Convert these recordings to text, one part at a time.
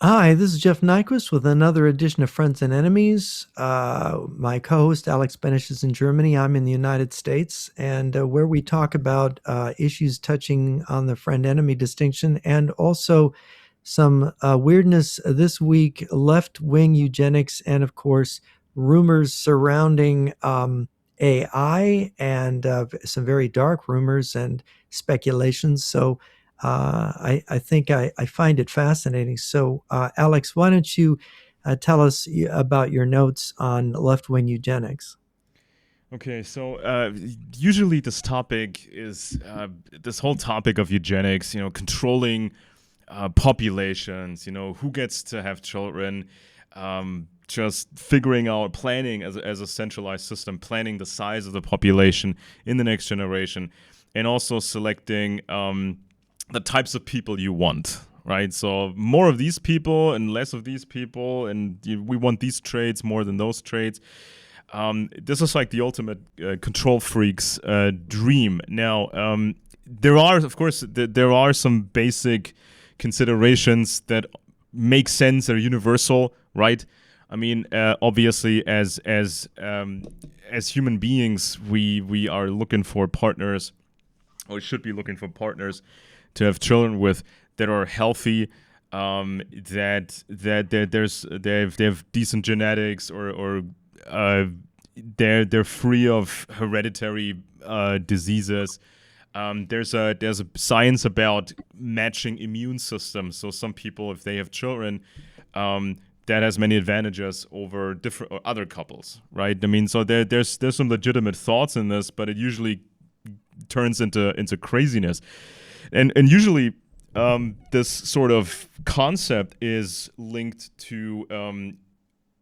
Hi, this is Jeff Nyquist with another edition of Friends and Enemies. My co-host Alex Benesch is in Germany. I'm in the United States, and where we talk about issues touching on the friend-enemy distinction, and also some weirdness this week: left-wing eugenics, and of course rumors surrounding AI, and some very dark rumors and speculations. So. I think I find it fascinating. So, Alex, why don't you tell us about your notes on left wing eugenics? Okay, so usually this topic is this whole topic of eugenics, controlling populations, who gets to have children, just figuring out planning as a centralized system, planning the size of the population in the next generation, and also selecting the types of people you want. Right, so more of these people and less of these people, and we want these traits more than those traits. This is like the ultimate control freak's dream. Now, there are, of course, there are some basic considerations that make sense, are universal, right? I mean, obviously, as human beings, we are looking for partners, or should be looking for partners to have children with that are healthy, they have decent genetics, or they're free of hereditary diseases. There's a science about matching immune systems. So some people, if they have children, that has many advantages over different or other couples, right? I mean, so there's some legitimate thoughts in this, but it usually turns into craziness, and usually this sort of concept is linked to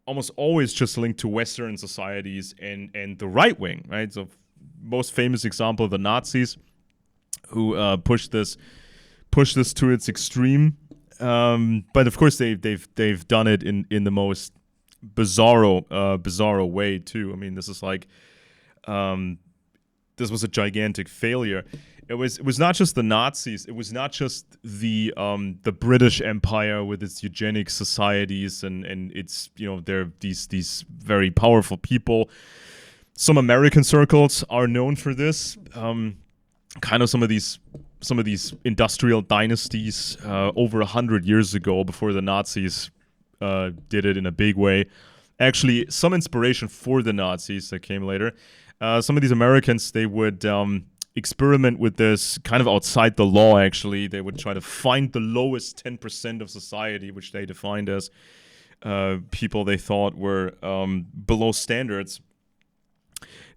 almost always just linked to Western societies and the right wing, right? So most famous example, the Nazis, who pushed this to its extreme. But of course, they've done it in the most bizarro way too. I mean, this is like this was a gigantic failure. It was not just the Nazis. It was not just the British Empire with its eugenic societies and its there are these very powerful people. Some American circles are known for this. Kind of some of these industrial dynasties over 100 years ago, before the Nazis did it in a big way. Actually, some inspiration for the Nazis that came later. Some of these Americans, they would experiment with this kind of outside the law. Actually, they would try to find the lowest 10% of society, which they defined as people they thought were below standards.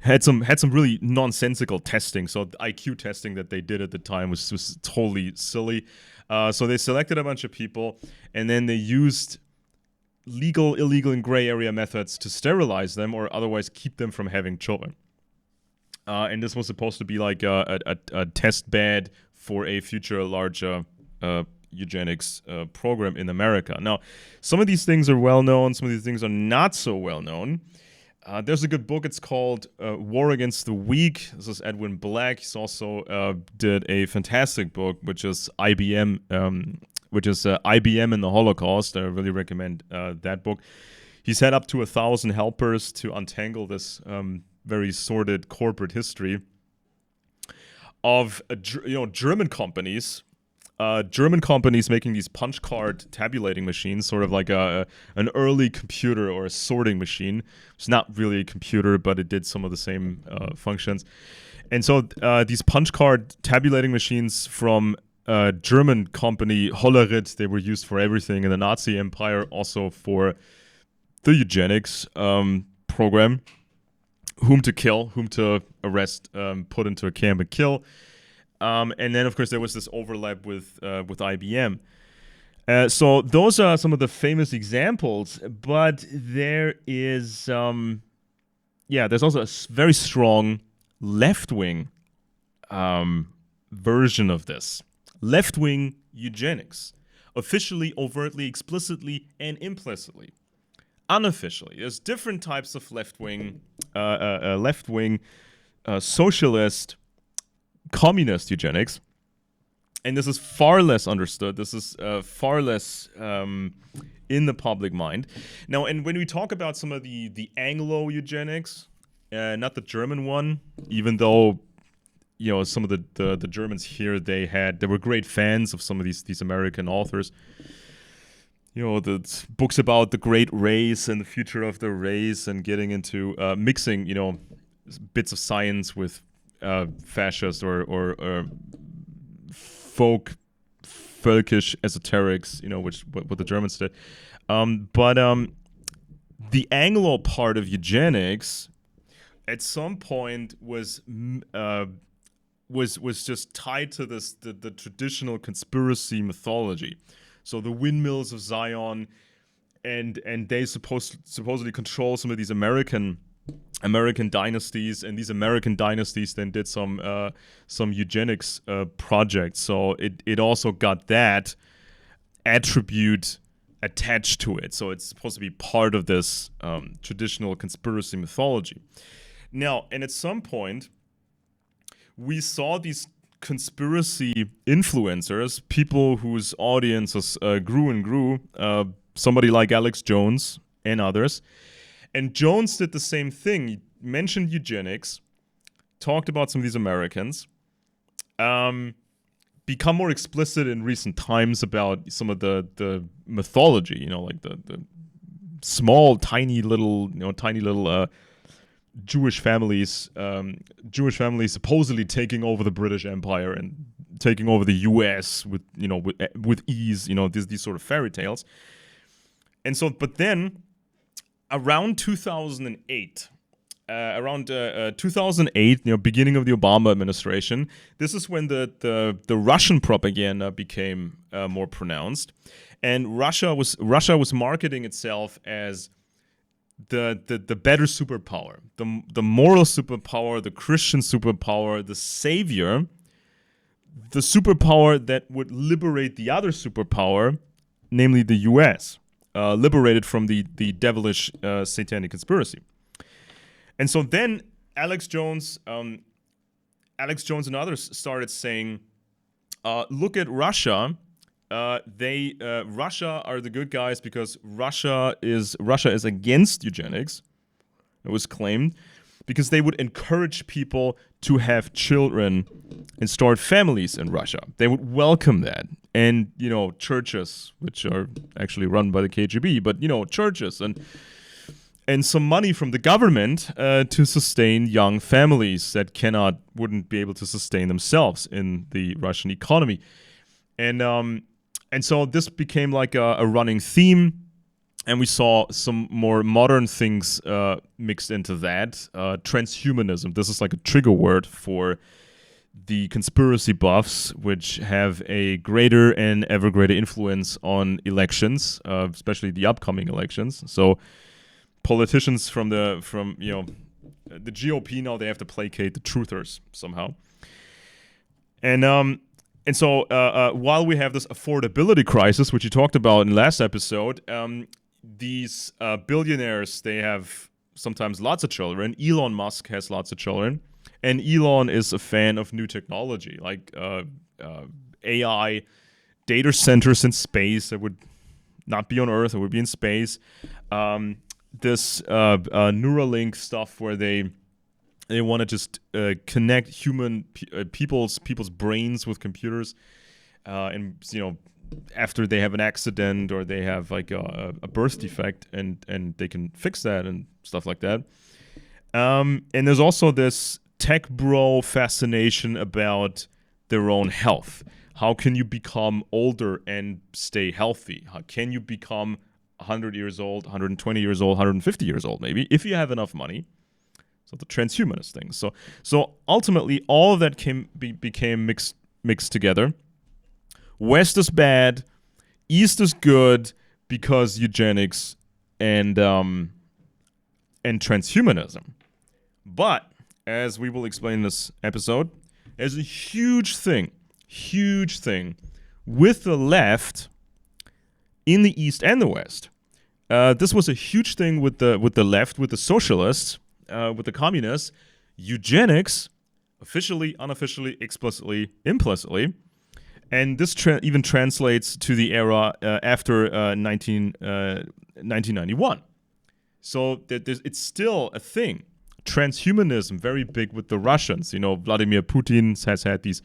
Had some really nonsensical testing. So the IQ testing that they did at the time was totally silly. So they selected a bunch of people, and then they used legal, illegal, and gray area methods to sterilize them or otherwise keep them from having children. And this was supposed to be like a test bed for a future larger eugenics program in America. Now, some of these things are well known, some of these things are not so well known. There's a good book. It's called War Against the Weak. This is Edwin Black. He's also did a fantastic book, which is IBM, IBM and the Holocaust. I really recommend that book. He's had up to 1,000 helpers to untangle this very sordid corporate history of German companies. German companies making these punch card tabulating machines, sort of like an early computer or a sorting machine. It's not really a computer, but it did some of the same functions. And so these punch card tabulating machines from German company Hollerith, they were used for everything in the Nazi Empire, also for the eugenics program. Whom to kill, whom to arrest, put into a camp and kill. And then, of course, there was this overlap with IBM. So those are some of the famous examples, but there is, there's also a very strong left-wing version of this. Left-wing eugenics, officially, overtly, explicitly, and implicitly. Unofficially, there's different types of left-wing, socialist, communist eugenics. and this is far less understood. This is far less in the public mind. Now, and when we talk about some of the Anglo eugenics, not the German one, even though some of the Germans here, they were great fans of some of these American authors. The books about the great race and the future of the race, and getting into mixing bits of science with fascist or folkish esoterics, which what the Germans did. But the Anglo part of eugenics at some point was just tied to the traditional conspiracy mythology. So the windmills of Zion, and they supposedly control some of these American dynasties, and these American dynasties then did some eugenics projects. So it also got that attribute attached to it. So it's supposed to be part of this traditional conspiracy mythology. Now, and at some point, we saw these conspiracy influencers, people whose audiences grew and grew, somebody like Alex Jones and others. And Jones did the same thing. He mentioned eugenics, talked about some of these Americans, become more explicit in recent times about some of the mythology, like the small, tiny little Jewish families supposedly taking over the British Empire and taking over the U.S. with ease, these sort of fairy tales. And so, but then around 2008, beginning of the Obama administration, this is when the Russian propaganda became more pronounced, and Russia was marketing itself as the better superpower, the moral superpower, the Christian superpower, the savior, the superpower that would liberate the other superpower, namely the U.S., liberated from the devilish satanic conspiracy. And so then Alex Jones and others started saying, look at Russia. Russia are the good guys because Russia is against eugenics. It was claimed because they would encourage people to have children and start families in Russia. They would welcome that. And, churches, which are actually run by the KGB, but, churches and some money from the government to sustain young families that wouldn't be able to sustain themselves in the Russian economy. And so this became like a running theme. And we saw some more modern things mixed into that. Transhumanism. This is like a trigger word for the conspiracy buffs, which have a greater and ever greater influence on elections, especially the upcoming elections. So politicians from the GOP now, they have to placate the truthers somehow. And so while we have this affordability crisis, which you talked about in last episode, these billionaires, they have sometimes lots of children. Elon Musk has lots of children. And Elon is a fan of new technology, like AI, data centers in space that would not be on Earth, it would be in space. This Neuralink stuff where they want to just connect people's brains with computers, and after they have an accident or they have like a birth defect, and they can fix that and stuff like that. And there's also this tech bro fascination about their own health. How can you become older and stay healthy? How can you become 100 years old, 120 years old, 150 years old maybe, if you have enough money? So the transhumanist thing. So ultimately, all of that became mixed together. West is bad, East is good because eugenics and transhumanism. But as we will explain in this episode, there's a huge thing with the left in the East and the West. This was a huge thing with the left, with the socialists, with the communists. Eugenics, officially, unofficially, explicitly, implicitly, And this even translates to the era after 1991. So it's still a thing. Transhumanism, very big with the Russians. Vladimir Putin has had these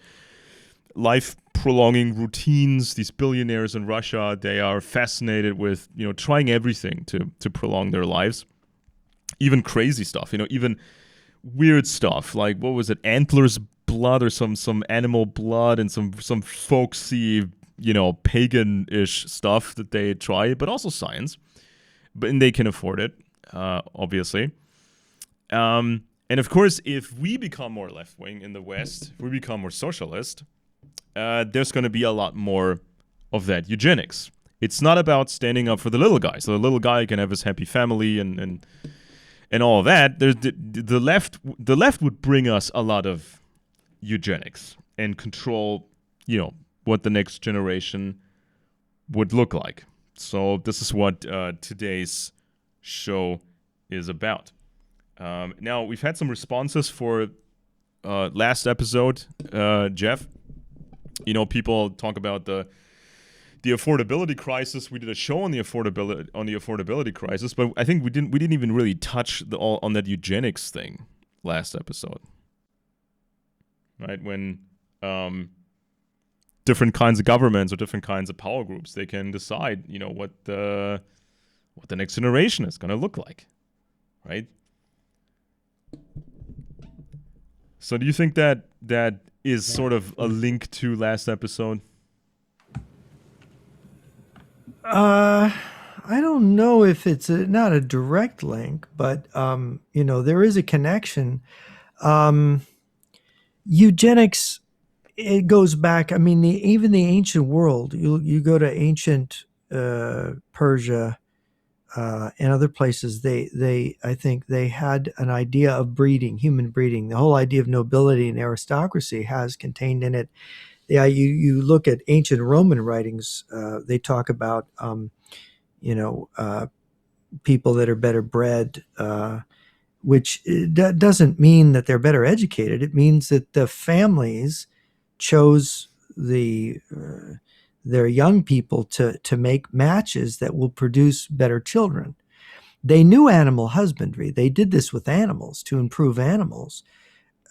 life-prolonging routines. These billionaires in Russia, they are fascinated with, trying everything to prolong their lives. Even crazy stuff, even weird stuff. Like, what was it? Antlers blood or some animal blood and some folksy, pagan-ish stuff that they try, but also science. And they can afford it. Obviously. And of course, if we become more left-wing in the West, if we become more socialist, there's going to be a lot more of that eugenics. It's not about standing up for the little guy. So the little guy can have his happy family and all of that. There's the left would bring us a lot of eugenics and control, what the next generation would look like. So this is what today's show is about. Now, we've had some responses for last episode, Jeff. People talk about the affordability crisis. We did a show on the affordability crisis, but I think we didn't even really touch on that eugenics thing last episode. Right? When different kinds of governments or different kinds of power groups, they can decide, what the next generation is going to look like, right? So do you think that is sort of a link to last episode? I don't know if it's not a direct link, but there is a connection. Eugenics, it goes back. I mean, even the ancient world. You go to ancient Persia and other places. I think they had an idea of breeding, human breeding. The whole idea of nobility and aristocracy has contained in it. You look at ancient Roman writings. They talk about people that are better bred. Which doesn't mean that they're better educated. It means that the families chose their young people to make matches that will produce better children. They knew animal husbandry. They did this with animals to improve animals.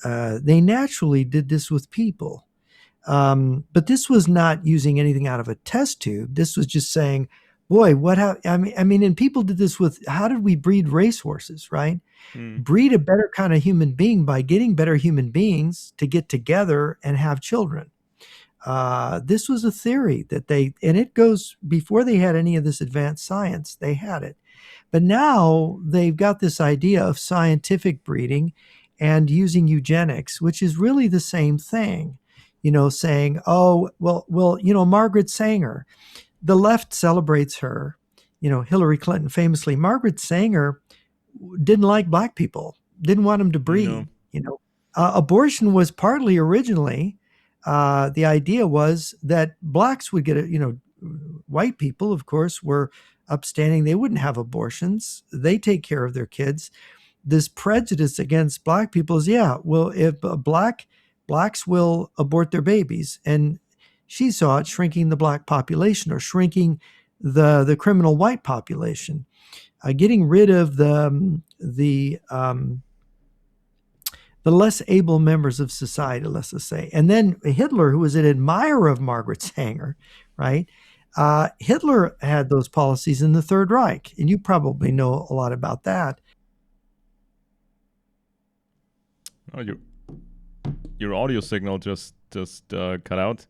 They naturally did this with people. But this was not using anything out of a test tube. This was just saying, boy, and people did this with, how did we breed racehorses, right? Breed a better kind of human being by getting better human beings to get together and have children. This was a theory and it goes before they had any of this advanced science, they had it. But now they've got this idea of scientific breeding and using eugenics, which is really the same thing, saying, oh, well, Margaret Sanger, the left celebrates her, Hillary Clinton famously. Margaret Sanger didn't like black people, didn't want them to breed. Abortion was partly originally, the idea was that blacks would get white people, of course, were upstanding. They wouldn't have abortions. They take care of their kids. This prejudice against black people is, if blacks will abort their babies. And she saw it shrinking the black population or shrinking the criminal white population. Getting rid of the less able members of society, let's just say. And then Hitler, who was an admirer of Margaret Sanger, right? Hitler had those policies in the Third Reich, and you probably know a lot about that. Oh, your audio signal just cut out.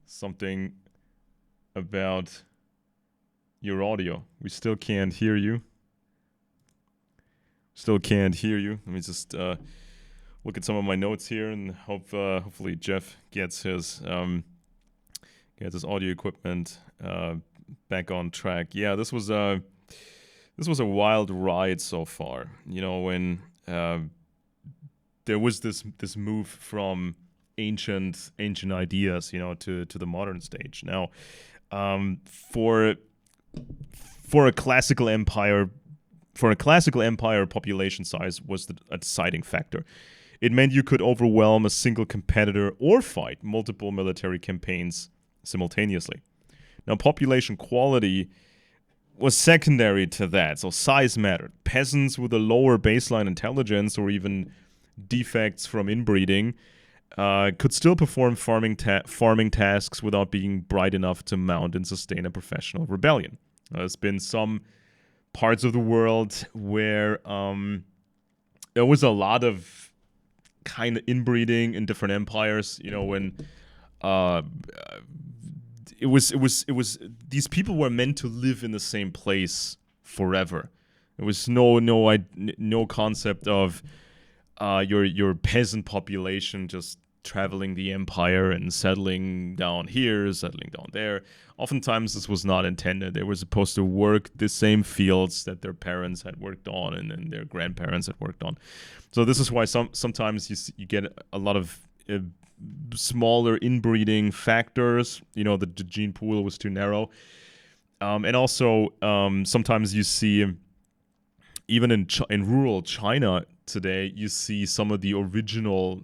Something about your audio. We still can't hear you. Let me just look at some of my notes here and hopefully Jeff gets his audio equipment back on track. Yeah, this was a wild ride so far. When there was this move from ancient ideas, to the modern stage. Now, for a classical empire, population size was a deciding factor. It meant you could overwhelm a single competitor or fight multiple military campaigns simultaneously. Now, population quality was secondary to that, so size mattered. Peasants with a lower baseline intelligence or even defects from inbreeding could still perform farming tasks without being bright enough to mount and sustain a professional rebellion. There's been some parts of the world where there was a lot of kind of inbreeding in different empires. When it was these people were meant to live in the same place forever. There was no concept of your peasant population just traveling the empire and settling down here, settling down there. Oftentimes this was not intended. They were supposed to work the same fields that their parents had worked on and their grandparents had worked on. So this is why sometimes you get a lot of smaller inbreeding factors. The gene pool was too narrow. And also sometimes you see, even in rural China today, you see some of the original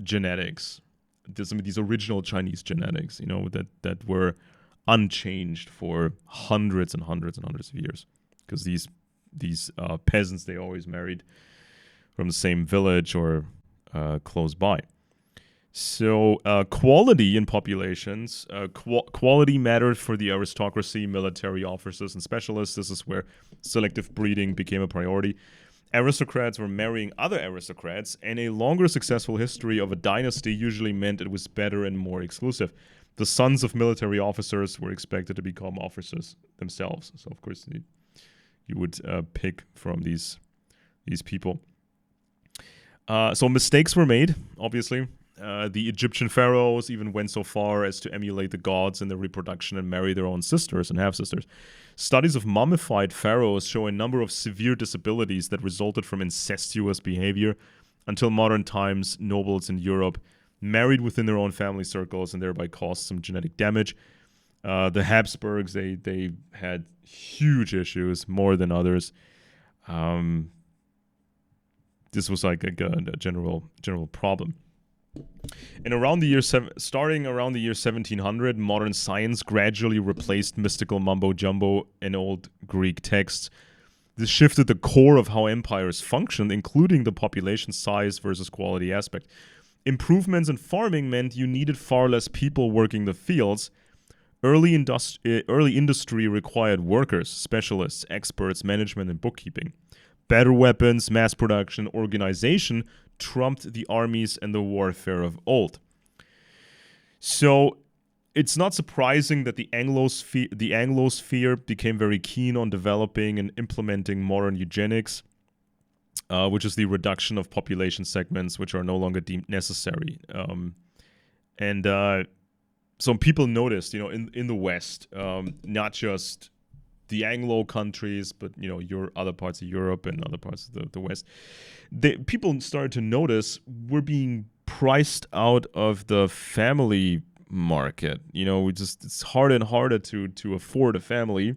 genetics. There's some of these original Chinese genetics, that were unchanged for hundreds and hundreds and hundreds of years, because these peasants, they always married from the same village or close by. So quality in populations, quality mattered for the aristocracy, military officers, and specialists. This is where selective breeding became a priority. Aristocrats were marrying other aristocrats, and a longer successful history of a dynasty usually meant it was better and more exclusive. The sons of military officers were expected to become officers themselves. So, of course, you would pick from these people. So mistakes were made, obviously. The Egyptian pharaohs even went so far as to emulate the gods in their reproduction and marry their own sisters and half-sisters. Studies of mummified pharaohs show a number of severe disabilities that resulted from incestuous behavior. Until modern times, nobles in Europe married within their own family circles and thereby caused some genetic damage. The Habsburgs, they had huge issues, more than others. This was like a general problem. And starting around the year 1700, modern science gradually replaced mystical mumbo-jumbo in old Greek texts. This shifted the core of how empires functioned, including the population size versus quality aspect. Improvements in farming meant you needed far less people working the fields. Early industry required workers, specialists, experts, management, and bookkeeping. Better weapons, mass production, organization trumped the armies and the warfare of old. So it's not surprising that the Anglosphere became very keen on developing and implementing modern eugenics, which is the reduction of population segments which are no longer deemed necessary. So people noticed, in the West, not just the Anglo countries, but your other parts of Europe and other parts of the West, people started to notice we're being priced out of the family market. It's harder and harder to afford a family,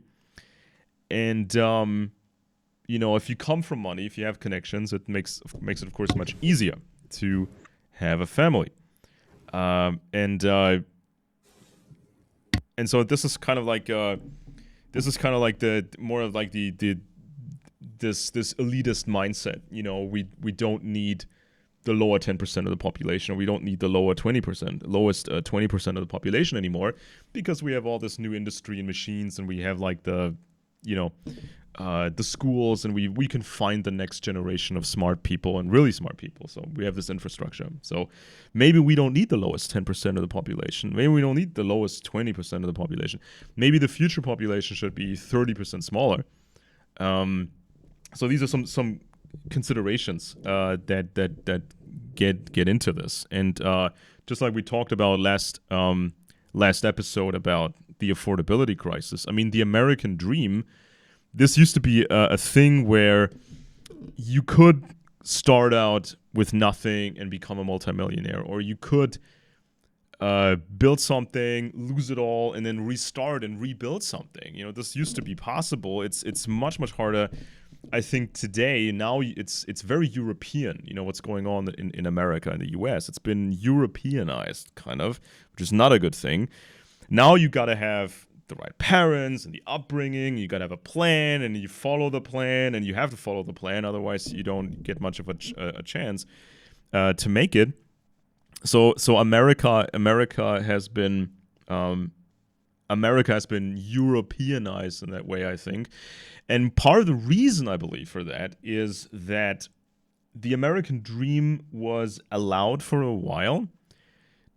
and if you come from money, if you have connections, it makes it of course much easier to have a family, and so this is kind of like the more of like this elitist mindset. We don't need the lower 10% of the population, or we don't need the lowest 20% of the population anymore, because we have all this new industry and machines, and we have like the schools, and we can find the next generation of smart people and really smart people. So we have this infrastructure. So maybe we don't need the lowest 10% of the population. Maybe we don't need the lowest 20% of the population. Maybe the future population should be 30% smaller. So these are some considerations that get into this. And just like we talked about last episode about the affordability crisis, I mean, the American dream, this used to be a thing where you could start out with nothing and become a multimillionaire, or you could build something, lose it all, and then restart and rebuild something. This used to be possible. It's much, much harder I think today now it's very European. You know what's going on in America and the U.S. It's been Europeanized, kind of, which is not a good thing. Now you got to have the right parents and the upbringing. You got to have a plan, and you follow the plan, and you have to follow the plan. Otherwise, you don't get much of a chance to make it. So America has been America has been Europeanized in that way, I think. And part of the reason I believe for that is that the American dream was allowed for a while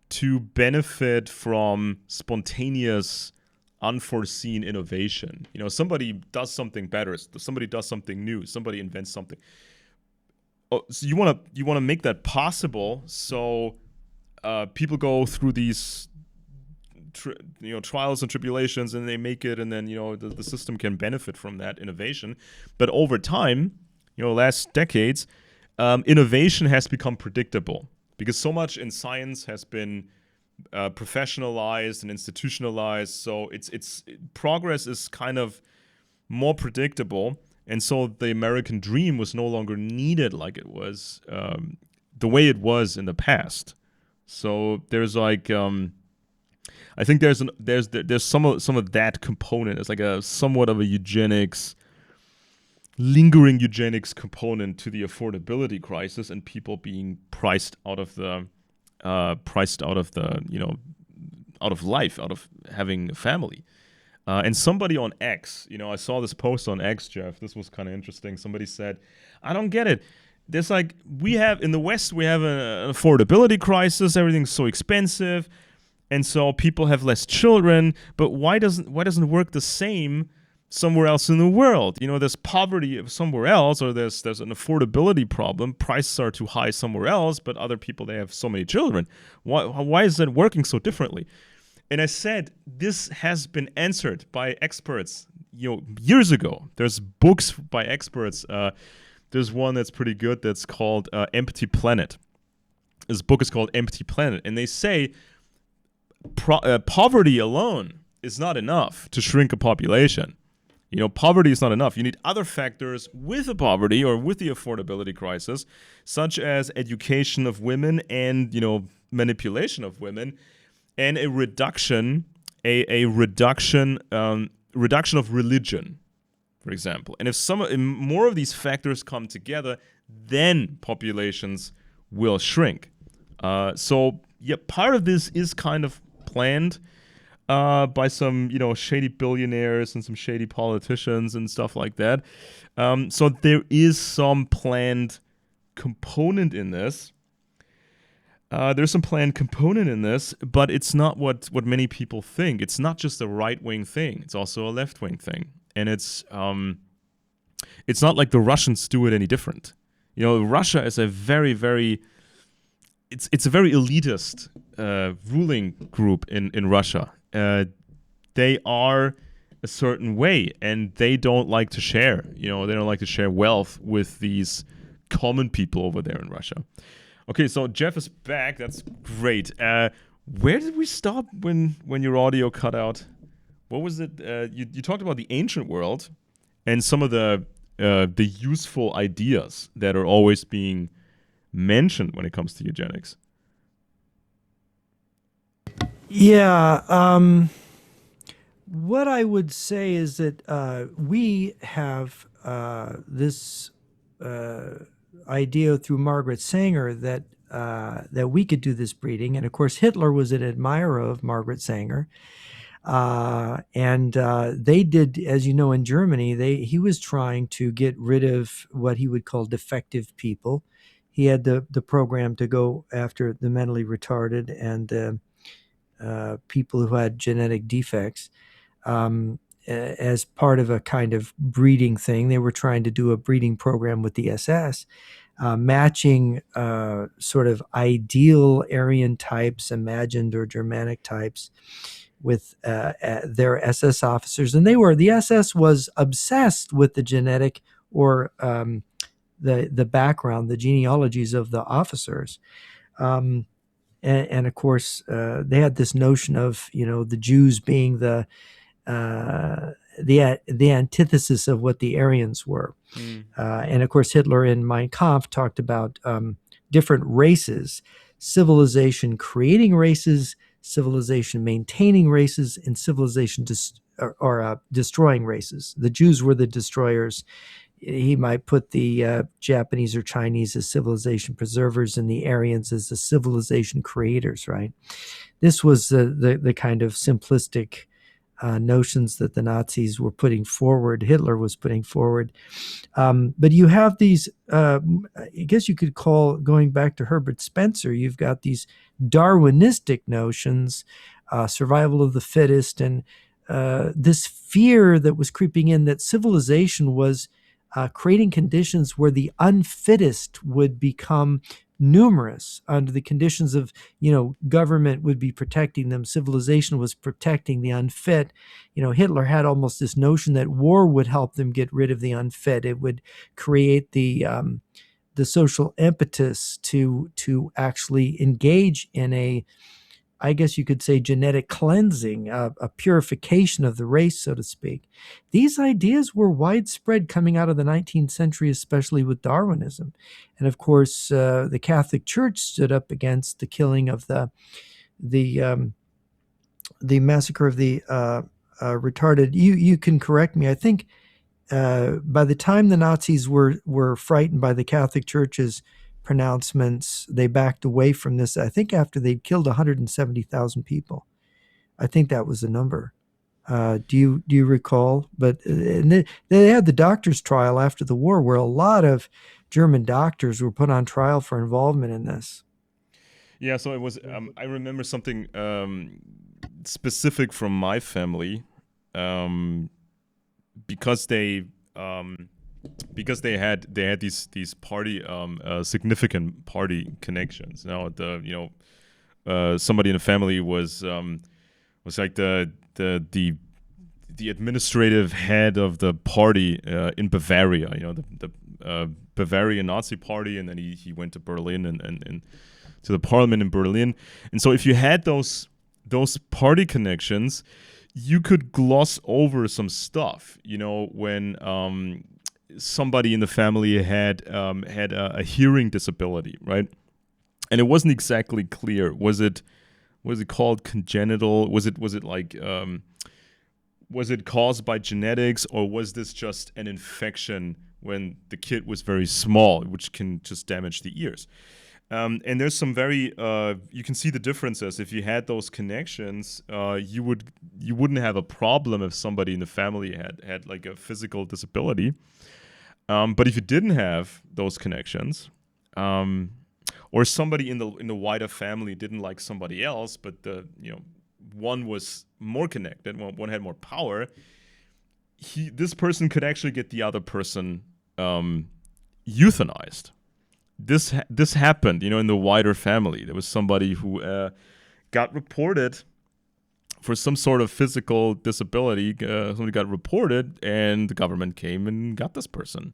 to benefit from spontaneous, unforeseen innovation. You know, somebody does something better, somebody does something new, somebody invents something. Oh, so you want to make that possible, so people go through these trials and tribulations, and they make it, and then the system can benefit from that innovation. But over time, last decades, innovation has become predictable because so much in science has been professionalized and institutionalized. So it's progress is kind of more predictable, and so the American dream was no longer needed like it was the way it was in the past. So there's like I think there's some of that component. It's like a somewhat of a lingering eugenics component to the affordability crisis and people being priced out of life, out of having a family. And somebody on X, I saw this post on X, Jeff. This was kind of interesting. Somebody said, "I don't get it. There's like in the West we have an affordability crisis. Everything's so expensive." And so people have less children, but why doesn't it work the same somewhere else in the world? There's poverty somewhere else, or there's an affordability problem. Prices are too high somewhere else, but other people, they have so many children. Why is that working so differently? And I said, this has been answered by experts, years ago. There's books by experts. There's one that's pretty good that's called Empty Planet. This book is called Empty Planet, and they say poverty alone is not enough to shrink a population. Poverty is not enough. You need other factors with the poverty or with the affordability crisis, such as education of women and, manipulation of women, and a reduction of religion, for example. And if more of these factors come together, then populations will shrink. So part of this is kind of planned by some, shady billionaires and some shady politicians and stuff like that. So there is some planned component in this. There's some planned component in this, but it's not what many people think. It's not just a right-wing thing. It's also a left-wing thing. And it's not like the Russians do it any different. Russia is a very, very... It's a very elitist ruling group in Russia. They are a certain way, and they don't like to share. They don't like to share wealth with these common people over there in Russia. Okay, so Jeff is back. That's great. Where did we stop when your audio cut out? What was it? You talked about the ancient world and some of the useful ideas that are always being mentioned when it comes to eugenics. Yeah. What I would say is that we have this idea through Margaret Sanger that we could do this breeding, and of course Hitler was an admirer of Margaret Sanger, and they did, as you know, in Germany, he was trying to get rid of what he would call defective people. He had the program to go after the mentally retarded and people who had genetic defects. As part of a kind of breeding thing, they were trying to do a breeding program with the SS, matching sort of ideal Aryan types, imagined or Germanic types, with their SS officers. And the SS was obsessed with the genetic or the background, the genealogies of the officers. And of course, they had this notion of, the Jews being the the antithesis of what the Aryans were. Mm. And of course, Hitler in Mein Kampf talked about different races, civilization creating races, civilization maintaining races, and civilization destroying races. The Jews were the destroyers. He might put the Japanese or Chinese as civilization preservers and the Aryans as the civilization creators, right? This was the kind of simplistic notions that the Nazis were putting forward, Hitler was putting forward. But you have these, I guess you could call, going back to Herbert Spencer, you've got these Darwinistic notions, survival of the fittest, and this fear that was creeping in that civilization was creating conditions where the unfittest would become numerous under the conditions of, government would be protecting them, civilization was protecting the unfit. Hitler had almost this notion that war would help them get rid of the unfit. It would create the social impetus to actually engage in a, I guess you could say, genetic cleansing, a purification of the race, so to speak. These ideas were widespread coming out of the 19th century, especially with Darwinism. And of course, the Catholic Church stood up against the killing of the massacre of the retarded. You can correct me. I think by the time the Nazis were frightened by the Catholic Church's pronouncements, they backed away from this. I think after they'd killed 170,000 people. I think that was the number. Do you recall? But and they had the doctors' trial after the war, where a lot of German doctors were put on trial for involvement in this. Yeah, so it was. I remember something specific from my family, um, because they had these party significant party connections. Now somebody in the family was like the administrative head of the party in Bavaria. The Bavarian Nazi party, and then he went to Berlin and to the parliament in Berlin. And so if you had those party connections, you could gloss over some stuff. When somebody in the family had a hearing disability, right? And it wasn't exactly clear. Was it called congenital? Was it like was it caused by genetics, or was this just an infection when the kid was very small, which can just damage the ears? And there's some very you can see the differences. If you had those connections, you wouldn't have a problem if somebody in the family had like a physical disability. But if you didn't have those connections, or somebody in the wider family didn't like somebody else, but one was more connected, one had more power, this person could actually get the other person euthanized. This happened, in the wider family. There was somebody who got reported for some sort of physical disability. Somebody got reported, and the government came and got this person.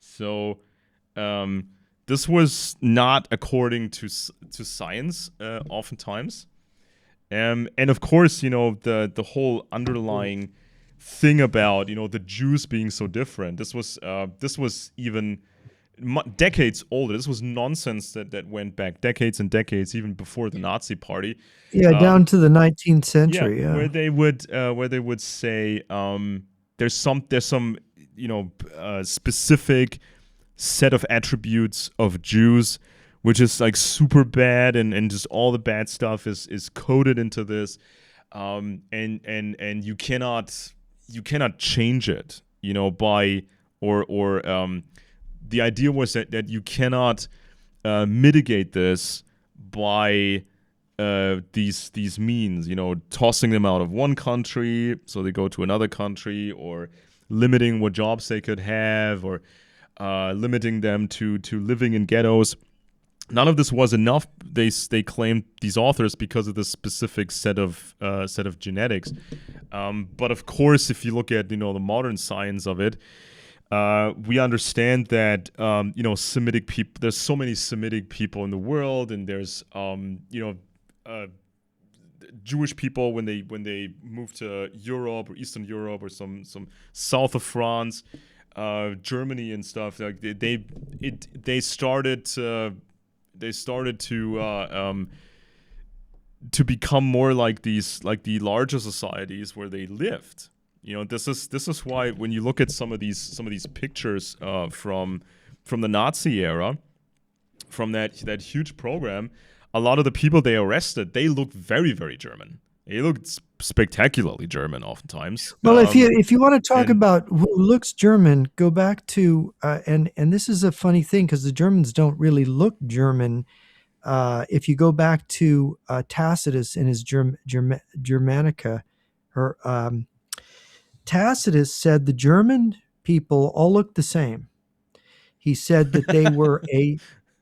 So this was not according to science, oftentimes. And of course, the whole underlying thing about the Jews being so different. This was even decades older. This was nonsense that went back decades and decades, even before the Nazi Party. Yeah, down to the 19th century. Yeah, Yeah. where they would say there's some specific set of attributes of Jews which is like super bad, and just all the bad stuff is coded into this, and you cannot change it, by or the idea was that you cannot mitigate this by these means, tossing them out of one country so they go to another country, or limiting what jobs they could have, or limiting them to living in ghettos. None of this was enough, they claimed, these authors, because of this specific set of genetics. But of course, if you look at the modern science of it, we understand that Semitic people. There's so many Semitic people in the world, and there's Jewish people when they moved to Europe or Eastern Europe or some south of France, Germany and stuff. Like they started to become more like the larger societies where they lived. This is why when you look at some of these pictures from the Nazi era, from that huge program, a lot of the people they arrested, they looked very, very German. They looked spectacularly German, oftentimes. Well, if you want to talk And about who looks German, go back to and this is a funny thing because the Germans don't really look German. If you go back to Tacitus in his Germanica, or Tacitus said the German people all look the same. He said that they were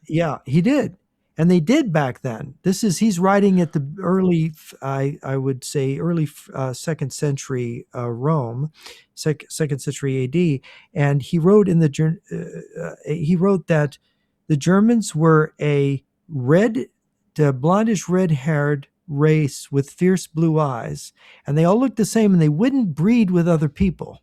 yeah, he did. And they did back then. He's writing at the early, I would say, early second century Rome, second century AD. And he wrote he wrote that the Germans were a blondish red haired race with fierce blue eyes. And they all looked the same and they wouldn't breed with other people.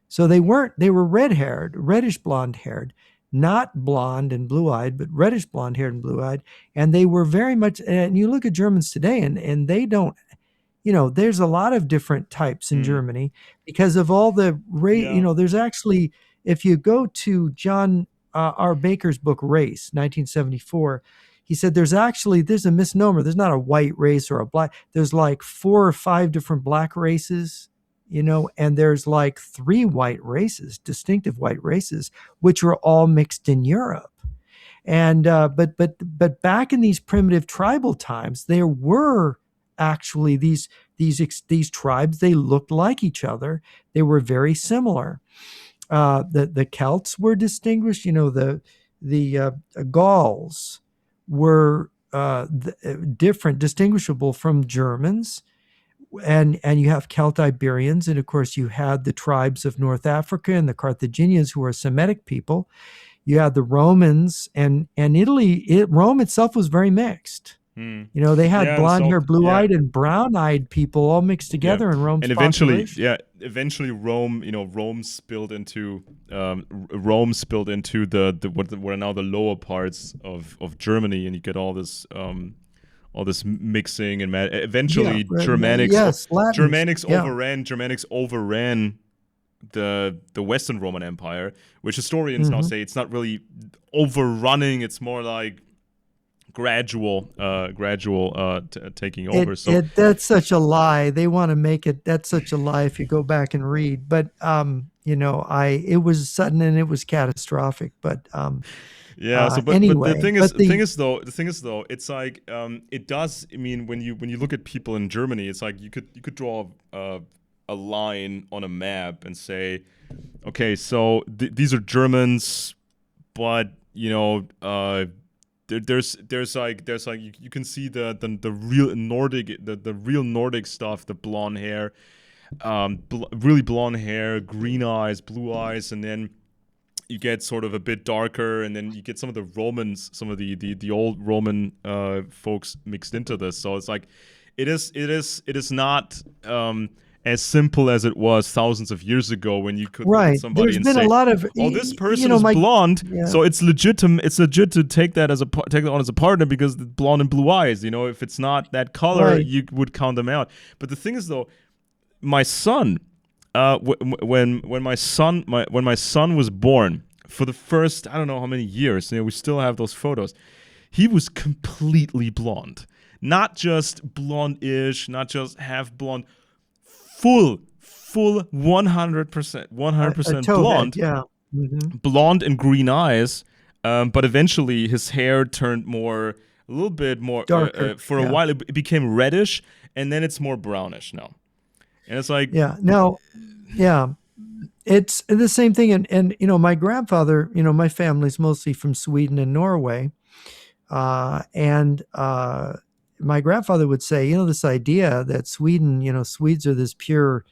So they were red haired, reddish blonde haired, not blonde and blue eyed, but reddish blonde haired and blue eyed. And they were very much, and you look at Germans today and they don't, there's a lot of different types in Germany because of all the race, yeah, there's actually, if you go to John R. Baker's book, Race, 1974, he said there's a misnomer. There's not a white race or a black, there's like 4 or 5 different black races, and there's like 3 white races, distinctive white races, which were all mixed in Europe. And but back in these primitive tribal times, there were actually these tribes. They looked like each other. They were very similar. The Celts were distinguished. The Gauls were different, distinguishable from Germans. And you have Celtiberians, and of course you had the tribes of North Africa and the Carthaginians, who are Semitic people. You had the Romans, and Italy. Rome itself was very mixed. They had yeah. blonde So hair, blue yeah, eyed, and brown eyed people all mixed yeah. together in Rome's And eventually, population. eventually Rome, Rome spilled into what are now the lower parts of Germany, and you get all this mixing and Yeah, eventually right. Yes, Latins. Yeah. Germanics overran the Western Roman Empire, which historians now Hmm. say it's not really overrunning; it's more like gradual taking over. So That's such a lie. They want to make it. That's such a lie if you go back and read. But it was sudden and it was catastrophic. But yeah, so but the anyway, thing is but the thing is though the thing is though it's like it does. I mean, when you look at people in Germany, it's like you could draw a line on a map and say, okay, so these are Germans, but there's like you can see the real Nordic the real Nordic stuff, the blonde hair, really blonde hair, green eyes, blue eyes, and then you get sort of a bit darker, and then you get some of the Romans, some of the old Roman folks mixed into this. So it's like it is not as simple as it was thousands of years ago when you could look at right, somebody there's and been a say, lot of "Oh, this person is my blonde, yeah. so it's legitimate. It's legit to take that on as a partner because the blonde and blue eyes. If it's not that color, Right. you would count them out. But the thing is, though, my son, when my son was born, for the first I don't know how many years, we still have those photos. He was completely blonde, not just blonde-ish, not just half blonde, full 100%, A 100% towhead, blonde, yeah. Hmm. blonde and green eyes. But eventually his hair turned a little bit more. Darker, For a yeah. while, it became reddish, and then it's more brownish now. And it's like, Yeah. Now, yeah, it's the same thing. And my grandfather, my family's mostly from Sweden and Norway. And my grandfather would say, this idea that Sweden, Swedes are this pure,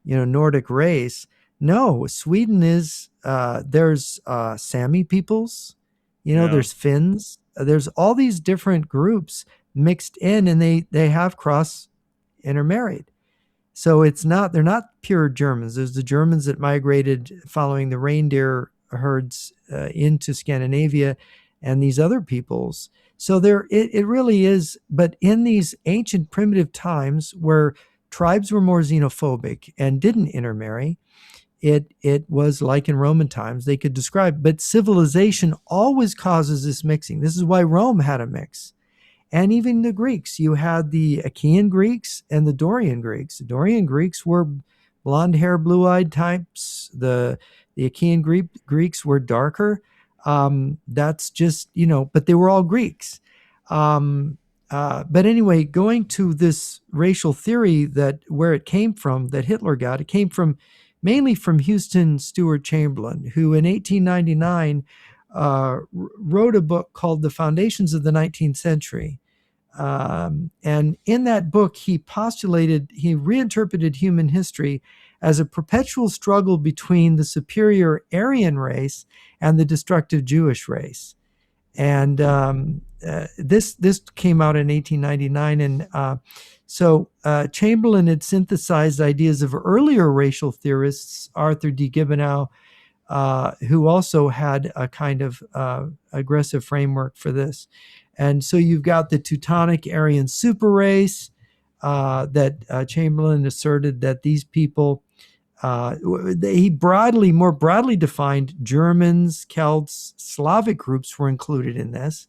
Nordic race. No, Sweden is, there's Sami peoples, yeah, there's Finns, there's all these different groups mixed in, and they have cross intermarried. So they're not pure Germans. There's the Germans that migrated following the reindeer herds into Scandinavia, and these other peoples. So it really is. But in these ancient primitive times where tribes were more xenophobic and didn't intermarry, it was like in Roman times they could describe. But civilization always causes this mixing. This is why Rome had a mix, and even the Greeks. You had the Achaean Greeks and the Dorian Greeks. The Dorian Greeks were blonde hair, blue eyed types. The Achaean Greeks were darker. That's just, but they were all Greeks. But anyway, going to this racial theory, that where it came from, that Hitler got, it came from mainly from Houston Stewart Chamberlain, who in 1899 wrote a book called The Foundations of the 19th Century. And in that book, he reinterpreted human history as a perpetual struggle between the superior Aryan race and the destructive Jewish race. And this came out in 1899. And so Chamberlain had synthesized ideas of earlier racial theorists, Arthur D. Gibbonow, who also had a kind of aggressive framework for this. And so you've got the Teutonic Aryan super race that Chamberlain asserted that these people, he more broadly defined Germans, Celts, Slavic groups were included in this.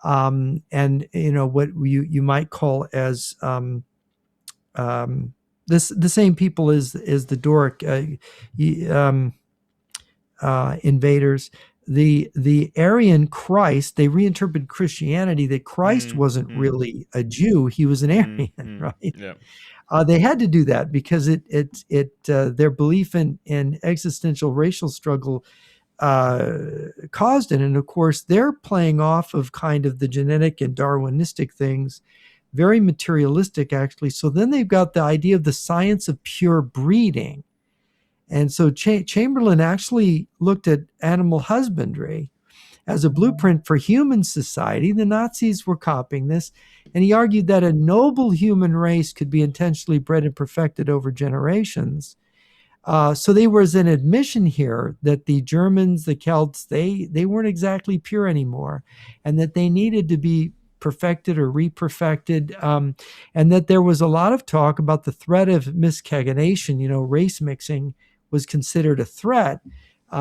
And, what you might call as the same people as the Doric invaders. The Aryan Christ, they reinterpreted Christianity that Christ wasn't really a Jew; he was an Aryan, right? Yeah. They had to do that because their belief in existential racial struggle caused it, and of course they're playing off of kind of the genetic and Darwinistic things, very materialistic actually. So then they've got the idea of the science of pure breeding. And so Chamberlain actually looked at animal husbandry as a blueprint for human society. The Nazis were copying this, and he argued that a noble human race could be intentionally bred and perfected over generations. So there was an admission here that the Germans, the Celts, they weren't exactly pure anymore, and that they needed to be perfected or re-perfected, and that there was a lot of talk about the threat of miscegenation, race mixing was considered a threat.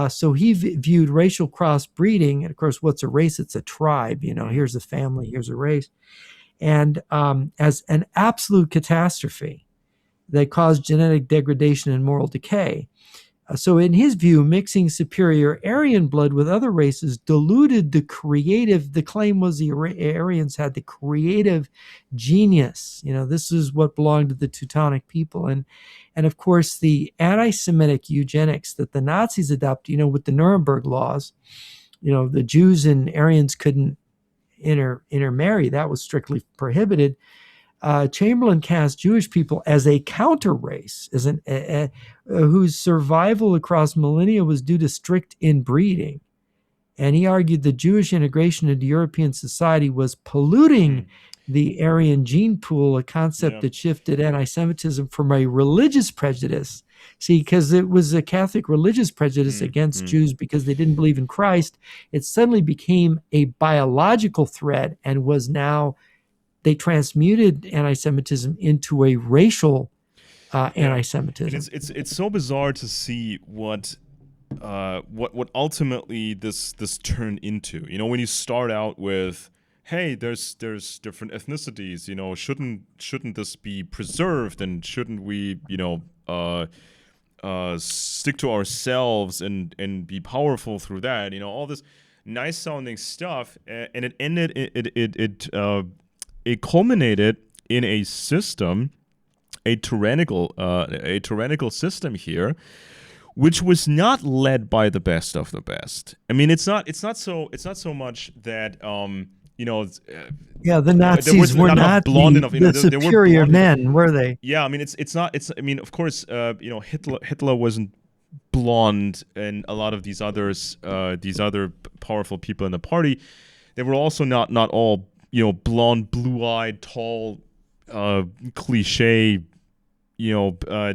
So he viewed racial crossbreeding, and of course, what's a race? It's a tribe. Here's a family, here's a race, and as an absolute catastrophe that caused genetic degradation and moral decay. So in his view, mixing superior Aryan blood with other races diluted the claim was the Aryans had the creative genius. This is what belonged to the Teutonic people. And of course, the anti-Semitic eugenics that the Nazis adopted, with the Nuremberg laws, the Jews and Aryans couldn't intermarry. That was strictly prohibited. Chamberlain cast Jewish people as a counter race, whose survival across millennia was due to strict inbreeding. And he argued that Jewish integration into European society was polluting the Aryan gene pool, a concept that shifted anti-Semitism from a religious prejudice. See, because it was a Catholic religious prejudice against Jews because they didn't believe in Christ, it suddenly became a biological threat and was now... They transmuted anti-Semitism into a racial anti-Semitism. And it's so bizarre to see what ultimately this turned into. When you start out with, hey, there's different ethnicities. Shouldn't this be preserved, and shouldn't we stick to ourselves and be powerful through that? All this nice sounding stuff, and it ended it culminated in a system, a tyrannical system here, which was not led by the best of the best. I mean, it's not so much that the Nazis were not blonde enough. The superior men, were they? Yeah, I mean, it's not. I mean, of course, Hitler wasn't blonde, and a lot of these other powerful people in the party, they were also not all blonde, blue-eyed, tall, cliche,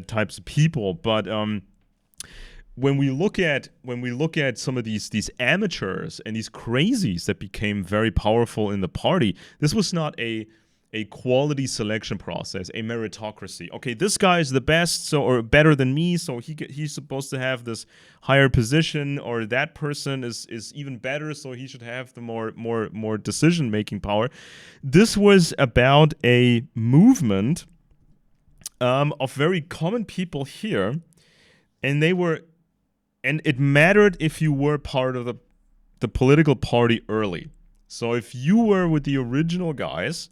types of people. But when we look at some of these amateurs and these crazies that became very powerful in the party, this was not a quality selection process, a meritocracy. Okay, this guy is the best, so or better than me, so he's supposed to have this higher position, or that person is even better, so he should have the more decision making power. This was about a movement of very common people here, and it mattered if you were part of the political party early. So if you were with the original guys,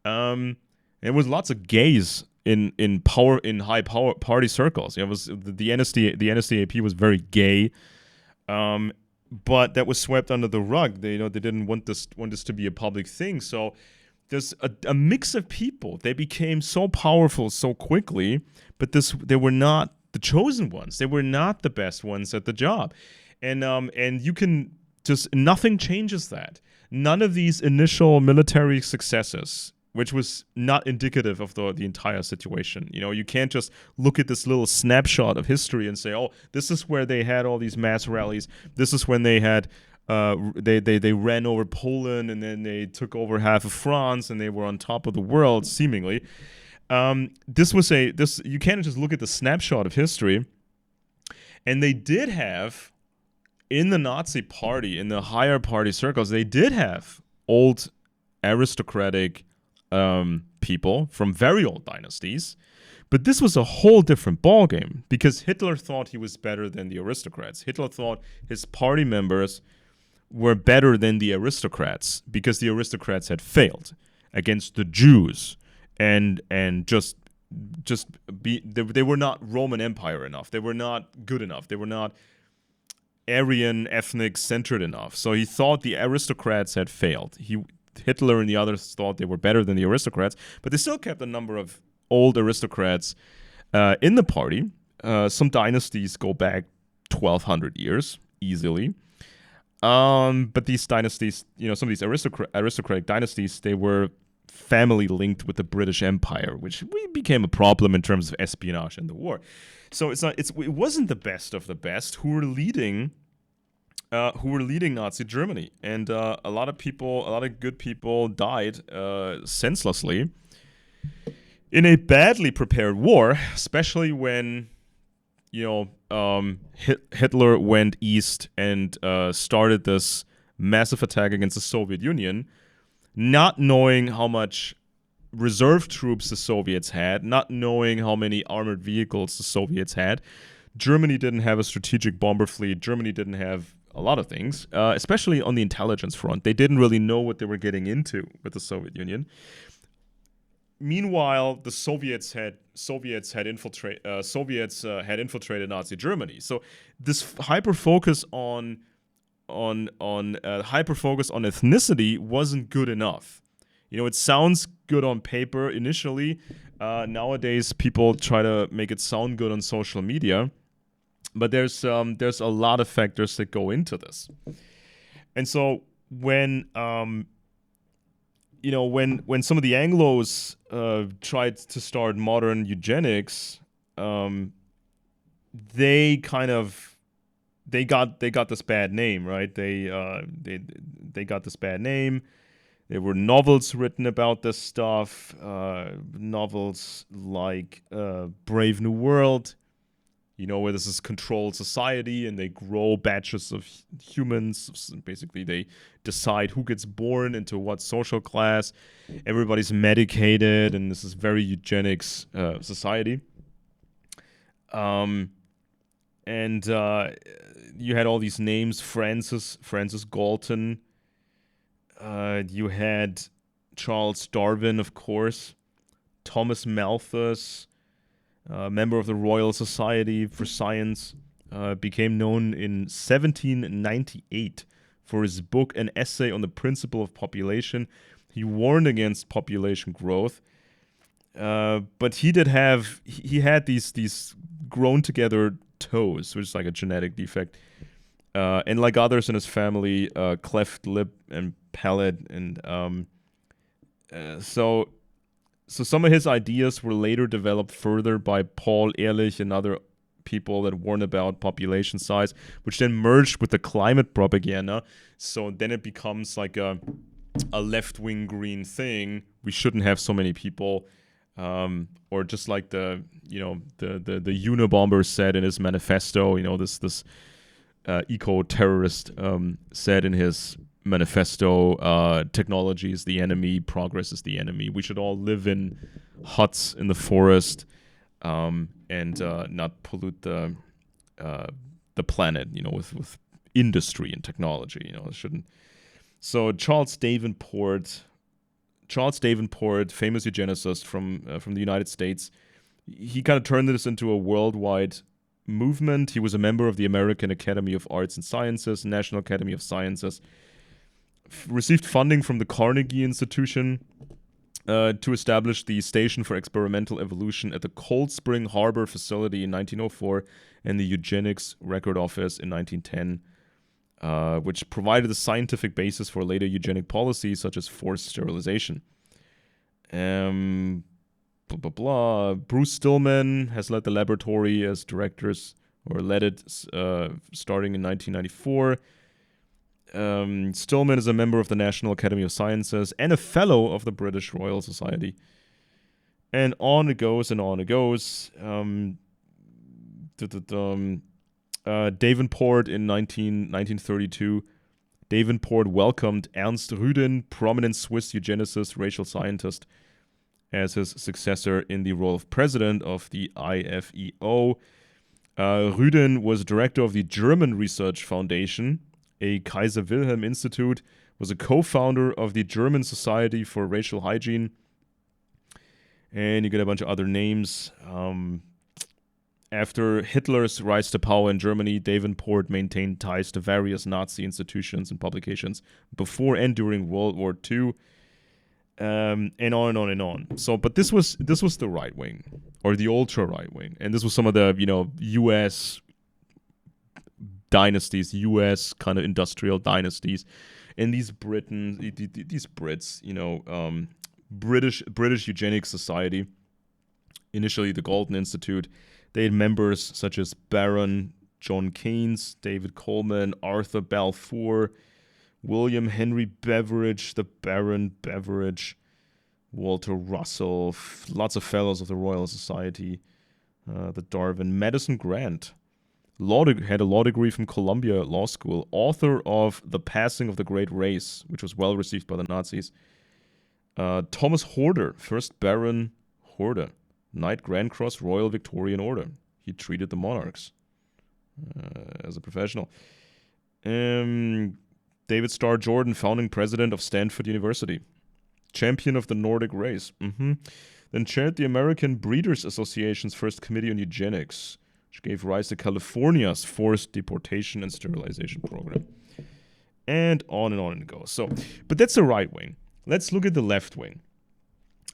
there was lots of gays in high power party circles. It was the NSDAP was very gay, but that was swept under the rug. They didn't want this to be a public thing. So there's a mix of people. They became so powerful so quickly, but they were not the chosen ones. They were not the best ones at the job, and you can just nothing changes that. None of these initial military successes, which was not indicative of the entire situation. You can't just look at this little snapshot of history and say, oh, this is where they had all these mass rallies. This is when they had they ran over Poland, and then they took over half of France, and they were on top of the world, seemingly. You can't just look at the snapshot of history. And they did have, in the Nazi party, in the higher party circles, they did have old aristocratic people from very old dynasties. But this was a whole different ballgame, because Hitler thought he was better than the aristocrats. Hitler thought his party members were better than the aristocrats, because the aristocrats had failed against the Jews, and they were not Roman Empire enough. They were not good enough. They were not Aryan ethnic centered enough. So he thought the aristocrats had failed. Hitler and the others thought they were better than the aristocrats, but they still kept a number of old aristocrats in the party. Some dynasties go back 1,200 years easily. But these dynasties, some of these aristocratic dynasties, they were family linked with the British Empire, which became a problem in terms of espionage in the war. So it wasn't the best of the best who were leading Nazi Germany, and a lot of good people died senselessly in a badly prepared war, especially when Hitler went east and started this massive attack against the Soviet Union, not knowing how much reserve troops the Soviets had, not knowing how many armored vehicles the Soviets had. Germany didn't have a strategic bomber fleet. Germany didn't have a lot of things, especially on the intelligence front. They didn't really know what they were getting into with the Soviet Union. Meanwhile, the Soviets had infiltrated Nazi Germany. So this hyper focus on ethnicity wasn't good enough. It sounds good on paper initially. Nowadays, people try to make it sound good on social media, but there's a lot of factors that go into this. And so when some of the Anglos tried to start modern eugenics, they got this bad name, right? They got this bad name. There were novels written about this stuff, novels like Brave New World, where this is controlled society and they grow batches of humans. Basically, they decide who gets born into what social class. Everybody's medicated, and this is very eugenics society. And you had all these names: Francis Galton. You had Charles Darwin, of course, Thomas Malthus, member of the Royal Society for Science, became known in 1798 for his book, An Essay on the Principle of Population. He warned against population growth, but he had these grown together toes, which is like a genetic defect. And like others in his family, cleft lip and palate, and So some of his ideas were later developed further by Paul Ehrlich and other people that warned about population size, which then merged with the climate propaganda. So then it becomes like a left-wing green thing. We shouldn't have so many people. Or just like the Unabomber said in his manifesto, this eco-terrorist said in his manifesto, technology is the enemy, progress is the enemy. We should all live in huts in the forest and not pollute the planet, with industry and technology. It shouldn't. So Charles Davenport, famous eugenicist from the United States, he kind of turned this into a worldwide movement. He was a member of the American Academy of Arts and Sciences, National Academy of Sciences, received funding from the Carnegie Institution to establish the Station for Experimental Evolution at the Cold Spring Harbor facility in 1904 and the Eugenics Record Office in 1910. Which provided the scientific basis for later eugenic policies such as forced sterilization. Bruce Stillman has led the laboratory as directors, or led it starting in 1994. Stillman is a member of the National Academy of Sciences and a fellow of the British Royal Society. And on it goes and on it goes. Davenport in 1932. Davenport welcomed Ernst Rüden, prominent Swiss eugenicist, racial scientist, as his successor in the role of president of the IFEO. Rüden was director of the German Research Foundation, a Kaiser Wilhelm Institute, was a co-founder of the German Society for Racial Hygiene, and you get a bunch of other names. After Hitler's rise to power in Germany, Davenport maintained ties to various Nazi institutions and publications before and during World War II, and on and on and on. So, but this was the right wing, or the ultra right wing, and this was some of the U.S. dynasties, U.S. kind of industrial dynasties, and these Brits, British Eugenics Society, initially the Galton Institute. They had members such as Baron John Keynes, David Coleman, Arthur Balfour, William Henry Beveridge, the Baron Beveridge, Walter Russell, lots of fellows of the Royal Society, the Darwin, Madison Grant, had a law degree from Columbia Law School, author of The Passing of the Great Race, which was well received by the Nazis. Thomas Horder, 1st Baron Horder, Knight Grand Cross Royal Victorian Order. He treated the monarchs as a professional. David Starr Jordan, founding president of Stanford University. Champion of the Nordic race. Then chaired the American Breeders Association's first committee on eugenics, which gave rise to California's forced deportation and sterilization program. And on it goes. So, but that's the right wing. Let's look at the left wing.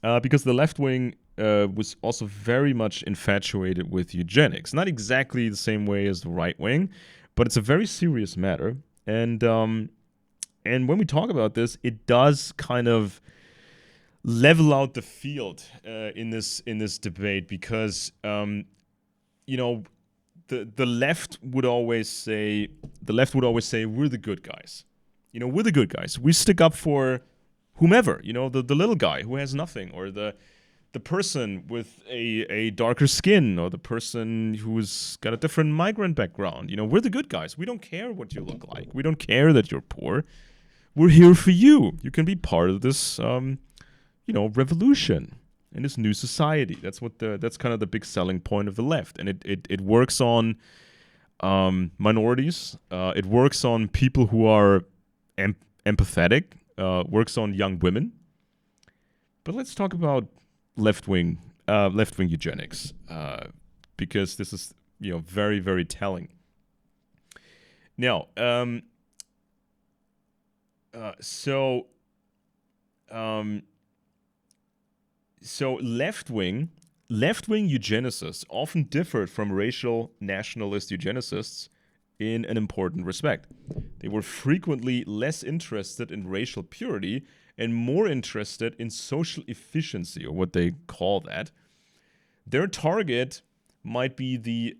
Because the left wing was also very much infatuated with eugenics. Not exactly the same way as the right wing, but it's a very serious matter. And when we talk about this, it does kind of level out the field in this debate, because the left would always say we're the good guys. We're the good guys. We stick up for whomever, the little guy who has nothing, or the person with a darker skin, or the person who's got a different migrant background. We're the good guys. We don't care what you look like. We don't care that you're poor. We're here for you. You can be part of this, revolution in this new society. That's kind of the big selling point of the left, and it works on minorities. It works on people who are empathetic. Works on young women. But let's talk about left-wing eugenics, because this is very, very telling. Now, so left-wing eugenicists often differed from racial nationalist eugenicists in an important respect. They were frequently less interested in racial purity and more interested in social efficiency, or what they call that. Their target might be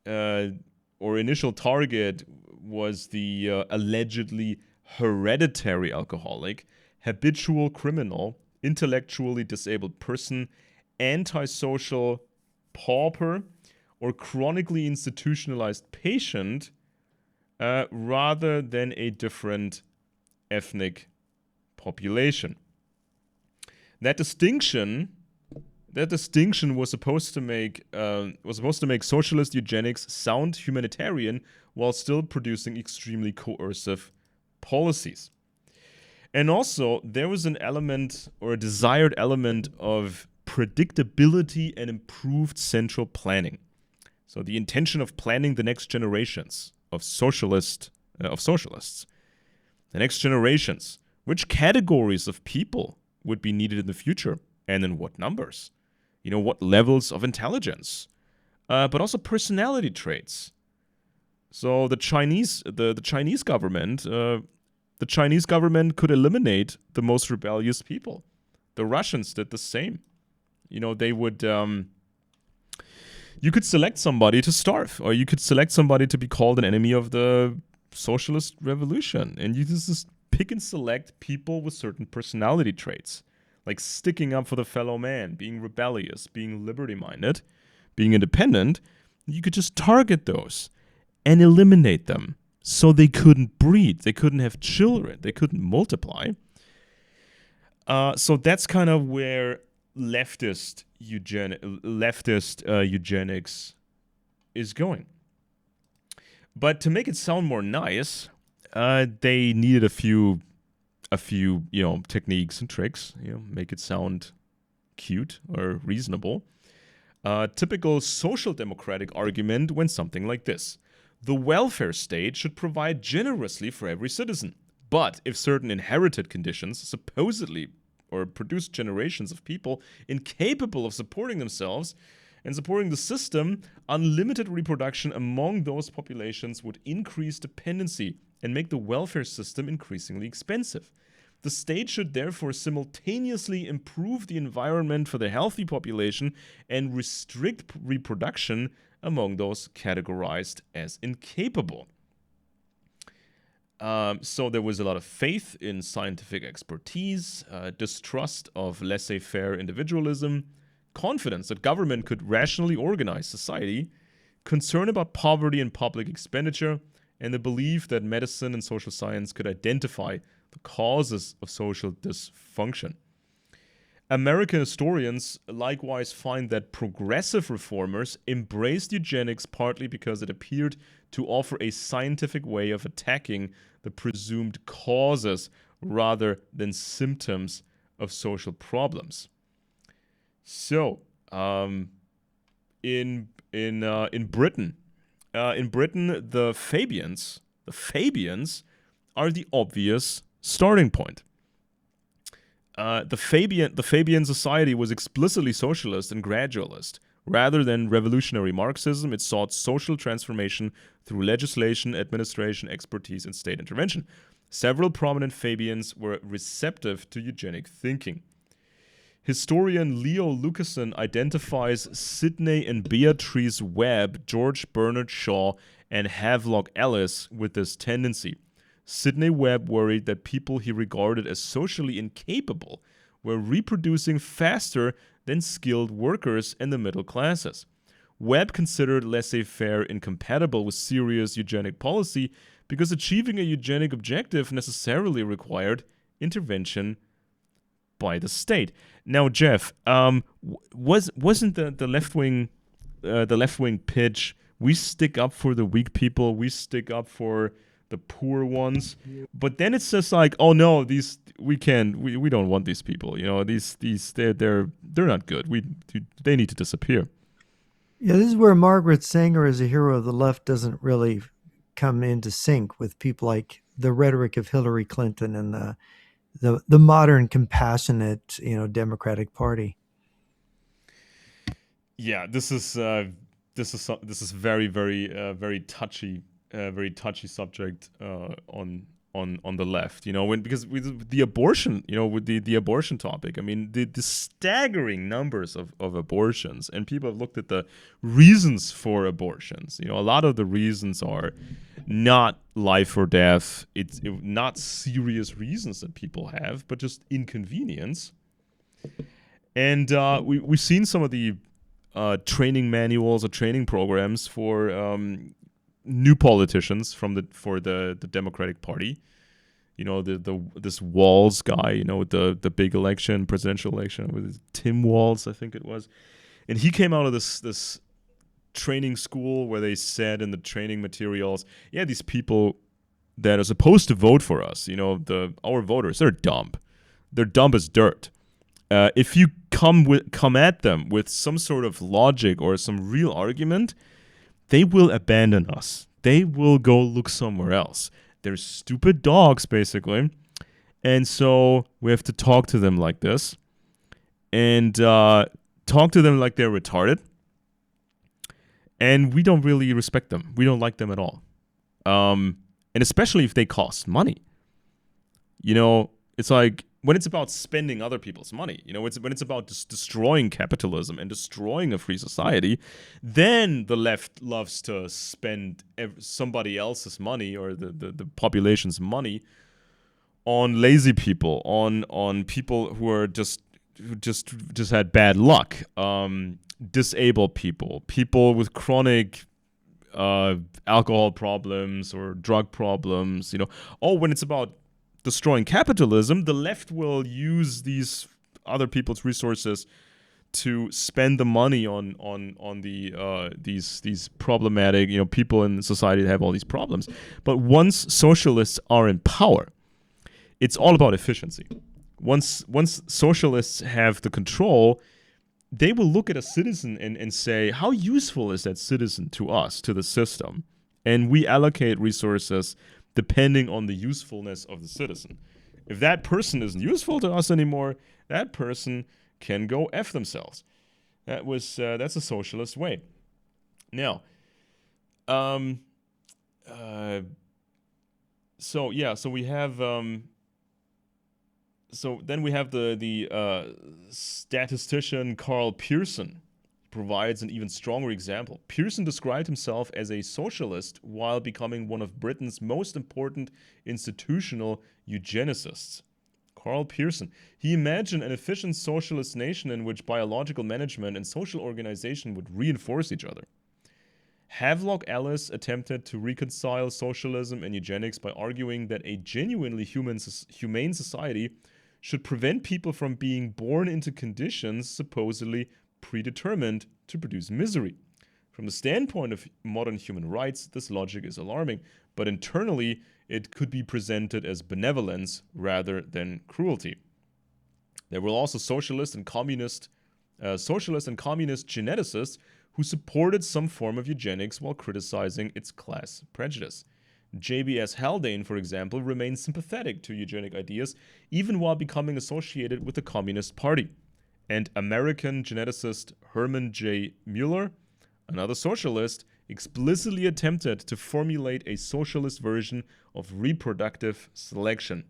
or initial target was the allegedly hereditary alcoholic, habitual criminal, intellectually disabled person, antisocial pauper, or chronically institutionalized patient, rather than a different ethnic population. That distinction was supposed to make socialist eugenics sound humanitarian while still producing extremely coercive policies. And also, there was an element, or a desired element, of predictability and improved central planning. So the intention of planning the next generations of socialists, the next generations, which categories of people would be needed in the future, and in what numbers, what levels of intelligence, but also personality traits. So the Chinese government could eliminate the most rebellious people. The Russians did the same. They would. You could select somebody to starve, or you could select somebody to be called an enemy of the socialist revolution, and you just pick and select people with certain personality traits, like sticking up for the fellow man, being rebellious, being liberty-minded, being independent. You could just target those and eliminate them, so they couldn't breed, they couldn't have children, they couldn't multiply. So that's kind of where leftist eugenics is going. But to make it sound more nice, they needed a few techniques and tricks, make it sound cute or reasonable. Typical social democratic argument went something like this: the welfare state should provide generously for every citizen, but if certain inherited conditions supposedly or produce generations of people incapable of supporting themselves and supporting the system, unlimited reproduction among those populations would increase dependency and make the welfare system increasingly expensive. The state should therefore simultaneously improve the environment for the healthy population and restrict reproduction among those categorized as incapable. So there was a lot of faith in scientific expertise, distrust of laissez-faire individualism, confidence that government could rationally organize society, concern about poverty and public expenditure, and the belief that medicine and social science could identify the causes of social dysfunction. American historians likewise find that progressive reformers embraced eugenics partly because it appeared to offer a scientific way of attacking the presumed causes rather than symptoms of social problems. So, in Britain, the Fabians are the obvious starting point. The Fabian society was explicitly socialist and gradualist. Rather than revolutionary Marxism, it sought social transformation through legislation, administration, expertise, and state intervention. Several prominent Fabians were receptive to eugenic thinking. Historian Leo Lucassen identifies Sidney and Beatrice Webb, George Bernard Shaw, and Havelock Ellis with this tendency. Sidney Webb worried that people he regarded as socially incapable were reproducing faster than skilled workers and the middle classes. Webb considered laissez-faire incompatible with serious eugenic policy because achieving a eugenic objective necessarily required intervention by the state. Now, Jeff, wasn't the left-wing pitch, we stick up for the weak people, we stick up for the poor ones, but then it's just like, oh no, we don't want these people. They're not good. They need to disappear. Yeah, this is where Margaret Sanger as a hero of the left doesn't really come into sync with people like the rhetoric of Hillary Clinton and the modern compassionate, Democratic Party. Yeah, this is very, very, very touchy subject on on the left, because with the abortion, with the abortion topic. I mean, the staggering numbers of abortions, and people have looked at the reasons for abortions. A lot of the reasons are not life or death. It's not serious reasons that people have, but just inconvenience. And we've seen some of the training manuals or training programs for new politicians for the Democratic Party. This Walz guy, the big election, presidential election with Tim Walz, I think it was, and he came out of this training school where they said in the training materials, yeah, these people that are supposed to vote for us, our voters, they're dumb. They're dumb as dirt. If you come at them with some sort of logic or some real argument, they will abandon us. They will go look somewhere else. They're stupid dogs, basically. And so we have to talk to them like this. And talk to them like they're retarded. And we don't really respect them. We don't like them at all. And especially if they cost money. It's like when it's about spending other people's money, when it's about destroying capitalism and destroying a free society, then the left loves to spend somebody else's money or the population's money on lazy people, on people who are just had bad luck, disabled people with chronic alcohol problems or drug problems, when it's about destroying capitalism, the left will use these other people's resources to spend the money on these problematic, people in society that have all these problems. But once socialists are in power, it's all about efficiency. Once socialists have the control, they will look at a citizen and say, how useful is that citizen to us, to the system? And we allocate resources depending on the usefulness of the citizen. If that person isn't useful to us anymore, that person can go F themselves. That's a socialist way. Now, so we have then we have the statistician Karl Pearson. Provides an even stronger example. Pearson described himself as a socialist while becoming one of Britain's most important institutional eugenicists. Karl Pearson. He imagined an efficient socialist nation in which biological management and social organization would reinforce each other. Havelock Ellis attempted to reconcile socialism and eugenics by arguing that a genuinely humane society should prevent people from being born into conditions supposedly predetermined to produce misery. From the standpoint of modern human rights, this logic is alarming, but internally it could be presented as benevolence rather than cruelty. There were also socialist and communist geneticists who supported some form of eugenics while criticizing its class prejudice. J.B.S. Haldane, for example, remained sympathetic to eugenic ideas even while becoming associated with the Communist Party. And American geneticist Herman J. Mueller, another socialist, explicitly attempted to formulate a socialist version of reproductive selection.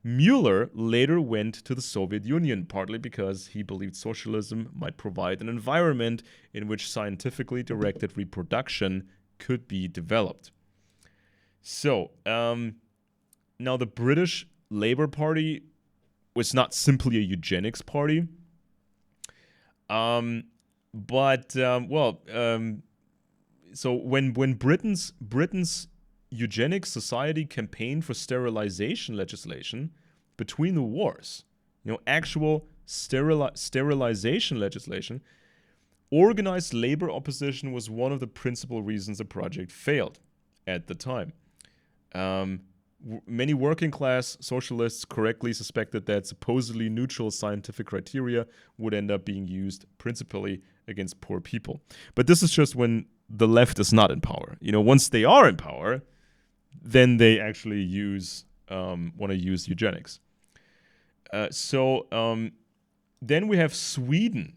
Mueller later went to the Soviet Union, partly because he believed socialism might provide an environment in which scientifically directed reproduction could be developed. So, now the British Labour Party was not simply a eugenics party. So when Britain's eugenics society campaigned for sterilization legislation between the wars, actual sterilization legislation, organized labor opposition was one of the principal reasons the project failed at the time. Many working class socialists correctly suspected that supposedly neutral scientific criteria would end up being used principally against poor people. But this is just when the left is not in power. Once they are in power, then they actually want to use eugenics. Then we have Sweden.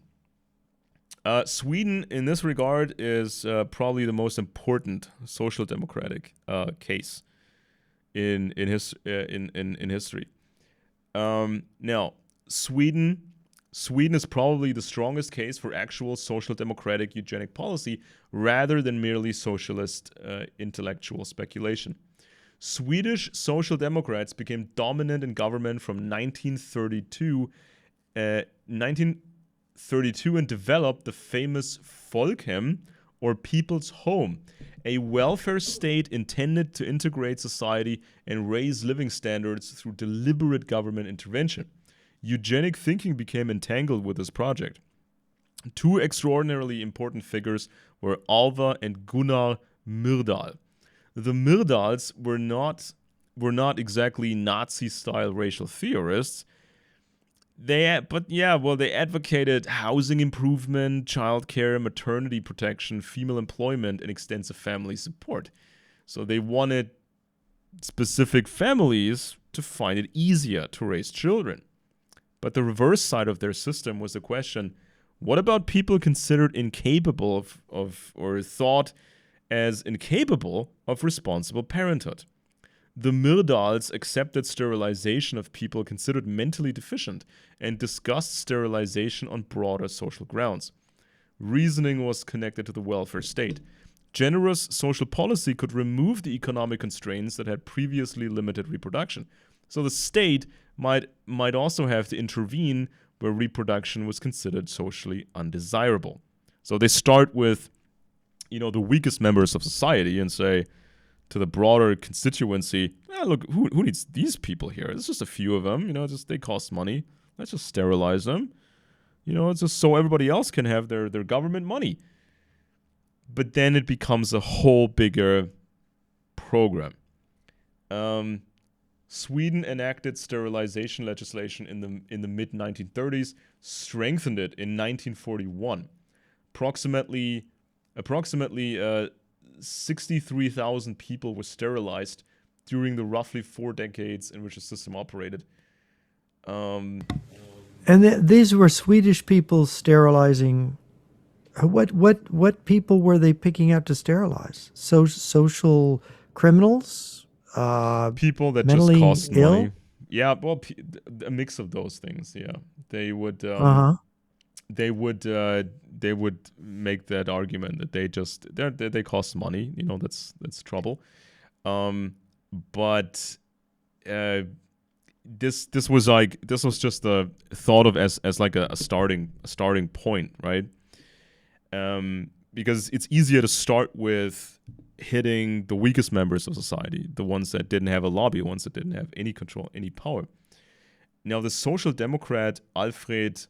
Sweden, in this regard, is probably the most important social democratic case in history. Now, Sweden is probably the strongest case for actual social democratic eugenic policy rather than merely socialist intellectual speculation. Swedish social democrats became dominant in government from 1932 and developed the famous Folkhem, or People's Home, a welfare state intended to integrate society and raise living standards through deliberate government intervention. Eugenic thinking became entangled with this project. Two extraordinarily important figures were Alva and Gunnar Myrdal. The Myrdals were not exactly Nazi-style racial theorists. They advocated housing improvement, childcare, maternity protection, female employment, and extensive family support. So they wanted specific families to find it easier to raise children. But the reverse side of their system was the question, what about people considered incapable of or thought as incapable of responsible parenthood? The Myrdals accepted sterilization of people considered mentally deficient and discussed sterilization on broader social grounds. Reasoning was connected to the welfare state. Generous social policy could remove the economic constraints that had previously limited reproduction. So the state might also have to intervene where reproduction was considered socially undesirable. So they start with, the weakest members of society and say to the broader constituency, look, who needs these people here? It's just a few of them, they cost money. Let's just sterilize them. It's just so everybody else can have their government money. But then it becomes a whole bigger program. Sweden enacted sterilization legislation in the mid-1930s, strengthened it in 1941. Approximately 63,000 people were sterilized during the roughly 4 decades in which the system operated. And these were Swedish people sterilizing. What people were they picking out to sterilize? Social criminals? People that mentally just cost ill? money. Yeah, well, a mix of those things. Yeah, they would. They would make that argument that they cost money. That's trouble. But this was just a thought of as like a starting point, right? Because it's easier to start with hitting the weakest members of society, the ones that didn't have a lobby, ones that didn't have any control, any power. Now, the social democrat Alfred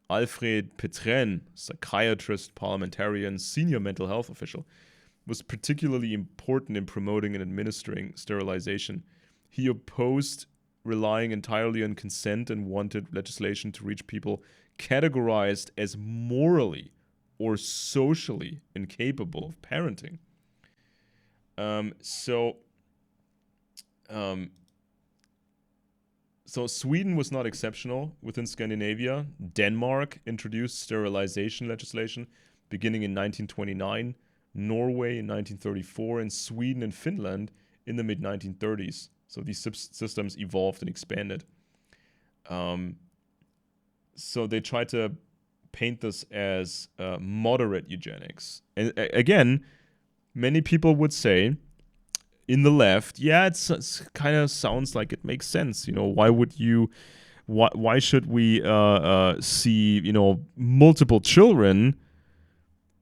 Petren, psychiatrist, parliamentarian, senior mental health official, was particularly important in promoting and administering sterilization. He opposed relying entirely on consent and wanted legislation to reach people categorized as morally or socially incapable of parenting. So Sweden was not exceptional. Within Scandinavia, Denmark introduced sterilization legislation beginning in 1929, Norway in 1934, and Sweden and Finland in the mid-1930s. So these systems evolved and expanded. So they tried to paint this as moderate eugenics. And again, many people would say in the left, it's kind of sounds like it makes sense. Why should we see, multiple children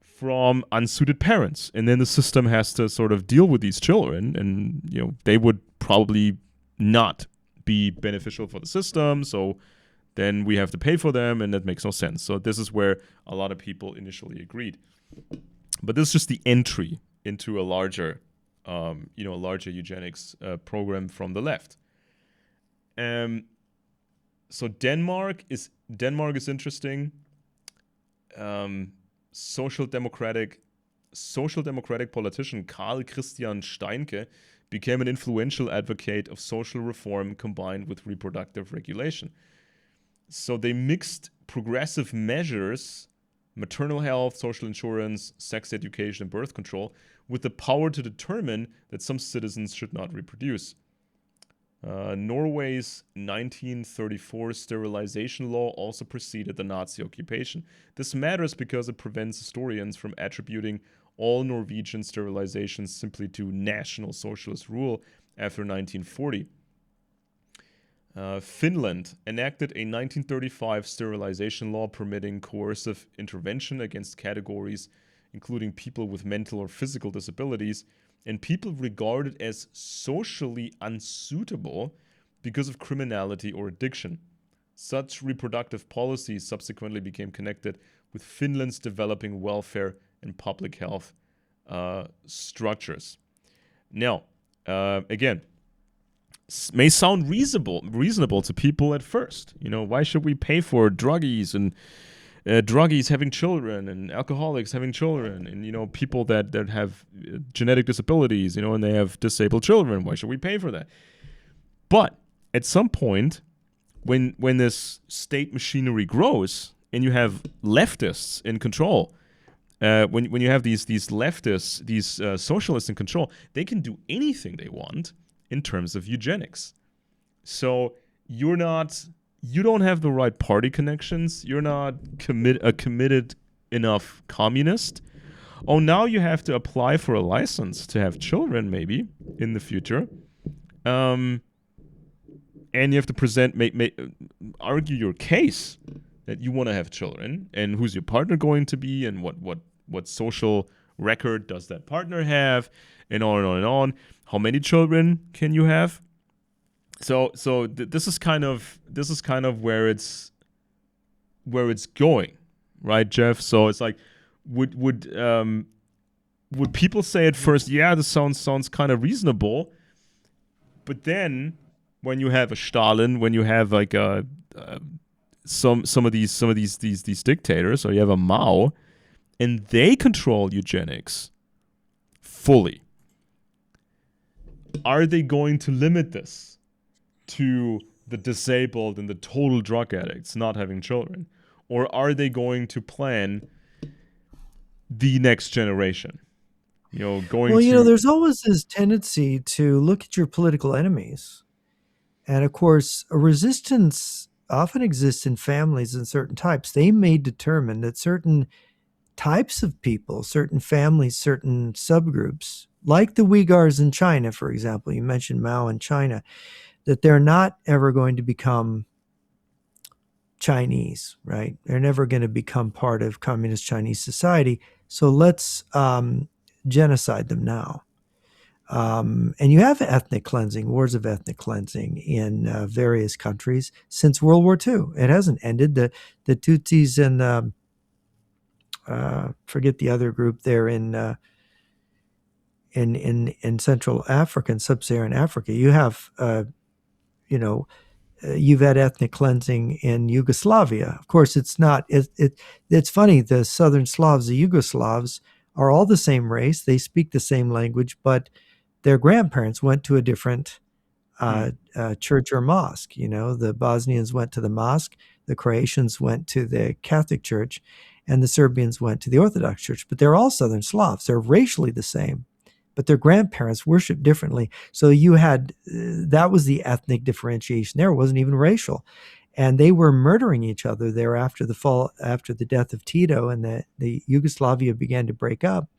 from unsuited parents? And then the system has to sort of deal with these children, and, they would probably not be beneficial for the system. So then we have to pay for them, and that makes no sense. So this is where a lot of people initially agreed. But this is just the entry into a larger eugenics program from the left. So Denmark is interesting. Social democratic politician Karl Christian Steinke became an influential advocate of social reform combined with reproductive regulation. So they mixed progressive measures, maternal health, social insurance, sex education, and birth control, with the power to determine that some citizens should not reproduce. Norway's 1934 sterilization law also preceded the Nazi occupation. This matters because it prevents historians from attributing all Norwegian sterilizations simply to National Socialist rule after 1940. Finland enacted a 1935 sterilization law permitting coercive intervention against categories including people with mental or physical disabilities and people regarded as socially unsuitable because of criminality or addiction. Such reproductive policies subsequently became connected with Finland's developing welfare and public health structures. Now, again, may sound reasonable to people at first. You know, why should we pay for druggies and druggies having children and alcoholics having children and, you know, people that have genetic disabilities, you know, and they have disabled children? Why should we pay for that? But at some point, when this state machinery grows and you have leftists in control, when you have these leftists, these socialists in control, they can do anything they want in terms of eugenics. So you don't have the right party connections. You're not a committed enough communist. Oh, now you have to apply for a license to have children, maybe in the future. And you have to argue your case that you want to have children, and who's your partner going to be, and what social record does that partner have, and on and on and on. How many children can you have? So this is kind of where it's going, right, Jeff? So it's like, would people say at first, yeah, this sounds kind of reasonable, but then when you have a Stalin, when you have like some of these dictators, or you have a Mao, and they control eugenics fully, are they going to limit this to the disabled and the total drug addicts not having children? Or are they going to plan the next generation? You know, there's always this tendency to look at your political enemies. And of course, a resistance often exists in families and certain types. They may determine that certain types of people, certain families, certain subgroups, like the Uyghurs in China, for example, you mentioned Mao in China, that they're not ever going to become Chinese, right? They're never going to become part of communist Chinese society. So let's genocide them now. And you have ethnic cleansing, wars of ethnic cleansing in various countries since World War II. It hasn't ended. The Tutsis and forget the other group there in Central Africa and Sub-Saharan Africa. You have you've had ethnic cleansing in Yugoslavia. Of course, it's not. It's funny. The Southern Slavs, the Yugoslavs, are all the same race. They speak the same language, but their grandparents went to a different church or mosque. You know, the Bosnians went to the mosque, the Croatians went to the Catholic Church, and the Serbians went to the Orthodox Church. But they're all Southern Slavs. They're racially the same, but their grandparents worshiped differently. So you had that was the ethnic differentiation there. It wasn't even racial. And they were murdering each other there after the death of Tito, and the Yugoslavia began to break up.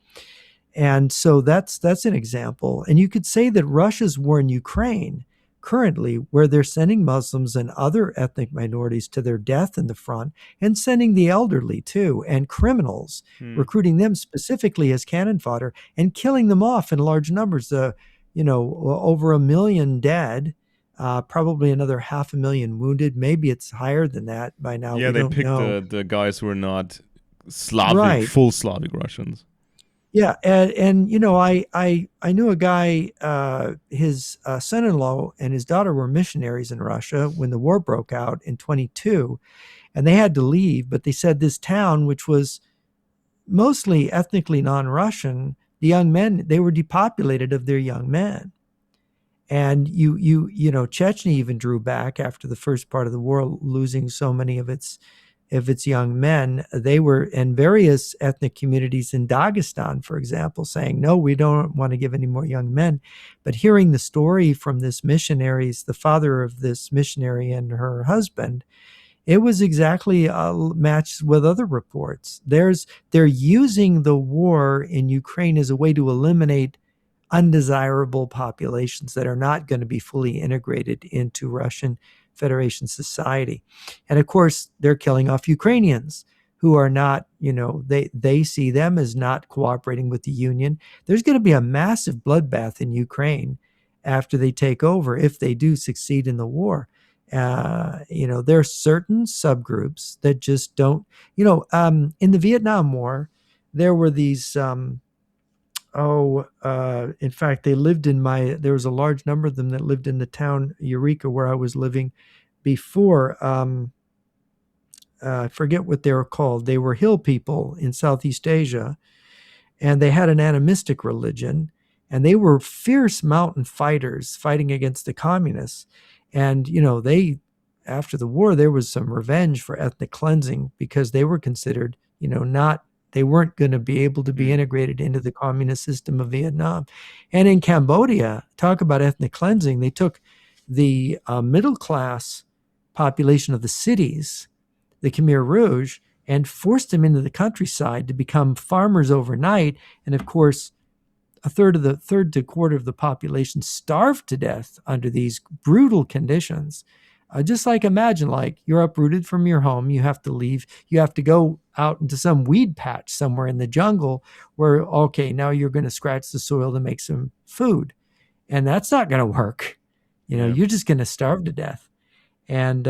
And so that's an example. And you could say that Russia's war in Ukraine currently, where they're sending Muslims and other ethnic minorities to their death in the front, and sending the elderly too, and criminals, recruiting them specifically as cannon fodder and killing them off in large numbers. Over 1 million dead, probably another 500,000 wounded. Maybe it's higher than that by now. Yeah, we they don't picked know. the guys who are not Slavic, Right. full Slavic Russians. Yeah, and I knew a guy. His son-in-law and his daughter were missionaries in Russia when the war broke out in 22, and they had to leave. But they said this town, which was mostly ethnically non-Russian, the young men, they were depopulated of their young men. And Chechnya even drew back after the first part of the war, losing so many of its if it's young men. They were in various ethnic communities in Dagestan, for example, saying, no, we don't want to give any more young men. But hearing the story from this missionaries, the father of this missionary and her husband, it was exactly matched with other reports. They're using the war in Ukraine as a way to eliminate undesirable populations that are not going to be fully integrated into Russian Federation society. And of course, they're killing off Ukrainians who are not, they see them as not cooperating with the Union. There's going to be a massive bloodbath in Ukraine after they take over, if they do succeed in the war. There are certain subgroups that just don't, in the Vietnam War, there were these in fact, there was a large number of them that lived in the town Eureka where I was living before. I forget what they were called. They were hill people in Southeast Asia, and they had an animistic religion, and they were fierce mountain fighters fighting against the communists. And, after the war, there was some revenge for ethnic cleansing because they were considered, they weren't going to be able to be integrated into the communist system of Vietnam. And in Cambodia, talk about ethnic cleansing, they took the middle class population of the cities, the Khmer Rouge, and forced them into the countryside to become farmers overnight. And of course, a third to quarter of the population starved to death under these brutal conditions. Just like imagine, like you're uprooted from your home, you have to leave, you have to go out into some weed patch somewhere in the jungle where, okay, now you're going to scratch the soil to make some food. And that's not going to work. You're just going to starve to death. And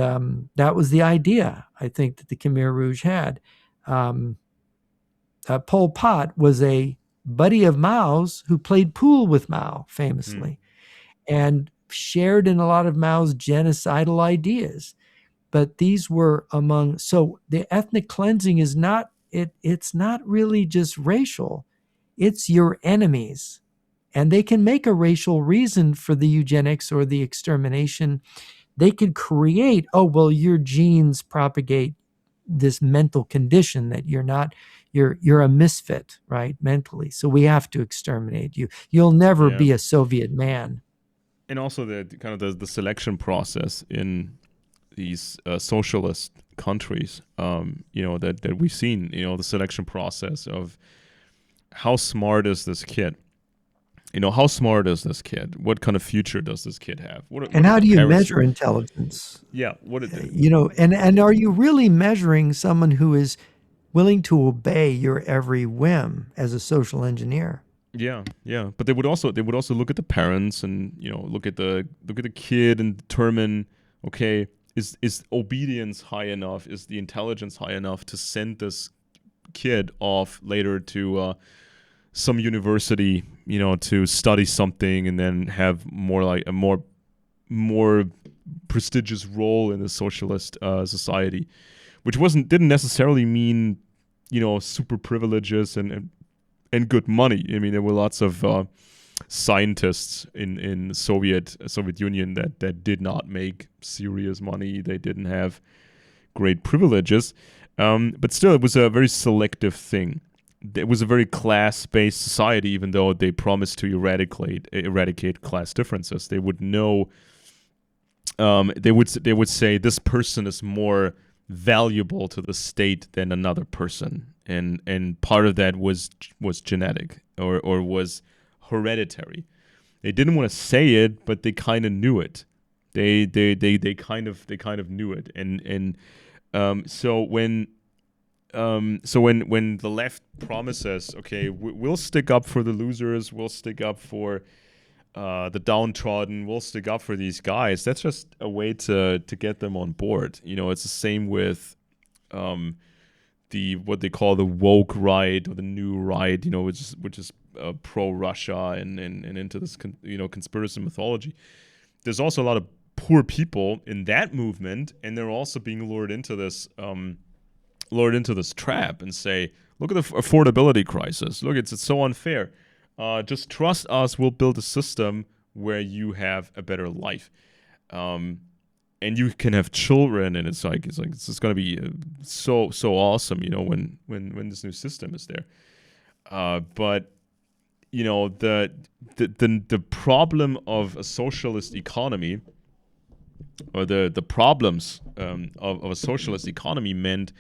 that was the idea, I think, that the Khmer Rouge had. Pol Pot was a buddy of Mao's who played pool with Mao famously and shared in a lot of Mao's genocidal ideas. But these were so the ethnic cleansing is not, it's not really just racial. It's your enemies. And they can make a racial reason for the eugenics or the extermination. They could create, your genes propagate this mental condition that you're a misfit, right? Mentally. So we have to exterminate you. You'll never be a Soviet man. And also the selection process in these socialist countries, that we've seen, the selection process of how smart is this kid? How smart is this kid? What kind of future does this kid have? And how do you measure intelligence? Yeah. What did and are you really measuring someone who is willing to obey your every whim as a social engineer? Yeah. But they would also look at the parents and look at the kid and determine, okay, is obedience high enough? Is the intelligence high enough to send this kid off later to some university, to study something and then have a more prestigious role in the socialist society, which didn't necessarily mean, super privileges and good money. I mean, there were lots of scientists in Soviet Union that did not make serious money. They didn't have great privileges, but still, it was a very selective thing. It was a very class-based society, even though they promised to eradicate class differences. They would know. They would say this person is more valuable to the state than another person, and part of that was genetic or was hereditary. They didn't want to say it, but they kind of knew it. They kind of knew it, and so when the left promises, okay, we'll stick up for the losers, we'll stick up for the downtrodden, we'll stick up for these guys, that's just a way to get them on board. It's the same with what they call the woke right or the new right, which is pro Russia and into this conspiracy mythology. There's also a lot of poor people in that movement, and they're also being lured into this trap and say, look at the affordability crisis. Look, it's so unfair. Just trust us. We'll build a system where you have a better life. and you can have children, and it's just gonna be so awesome, when this new system is there. But the problem of a socialist economy, or the problems of a socialist economy, meant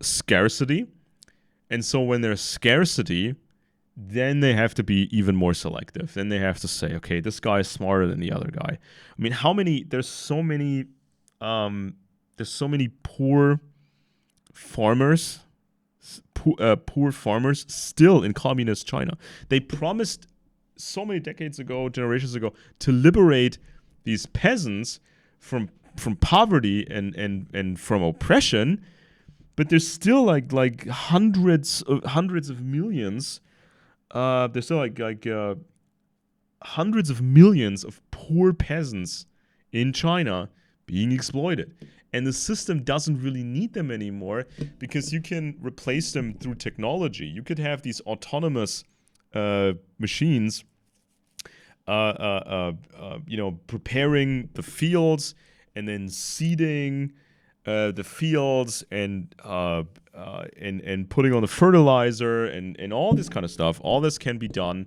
scarcity. And so when there's scarcity, then they have to be even more selective. Then they have to say, okay, this guy is smarter than the other guy. I mean, there's so many poor farmers, poor farmers still in communist China. They promised so many decades ago, generations ago, to liberate these peasants from poverty and from oppression, but there's still like hundreds of millions. There's still like hundreds of millions of poor peasants in China being exploited. And the system doesn't really need them anymore, because you can replace them through technology. You could have these autonomous machines, preparing the fields and then seeding the fields and putting on the fertilizer and all this kind of stuff. All this can be done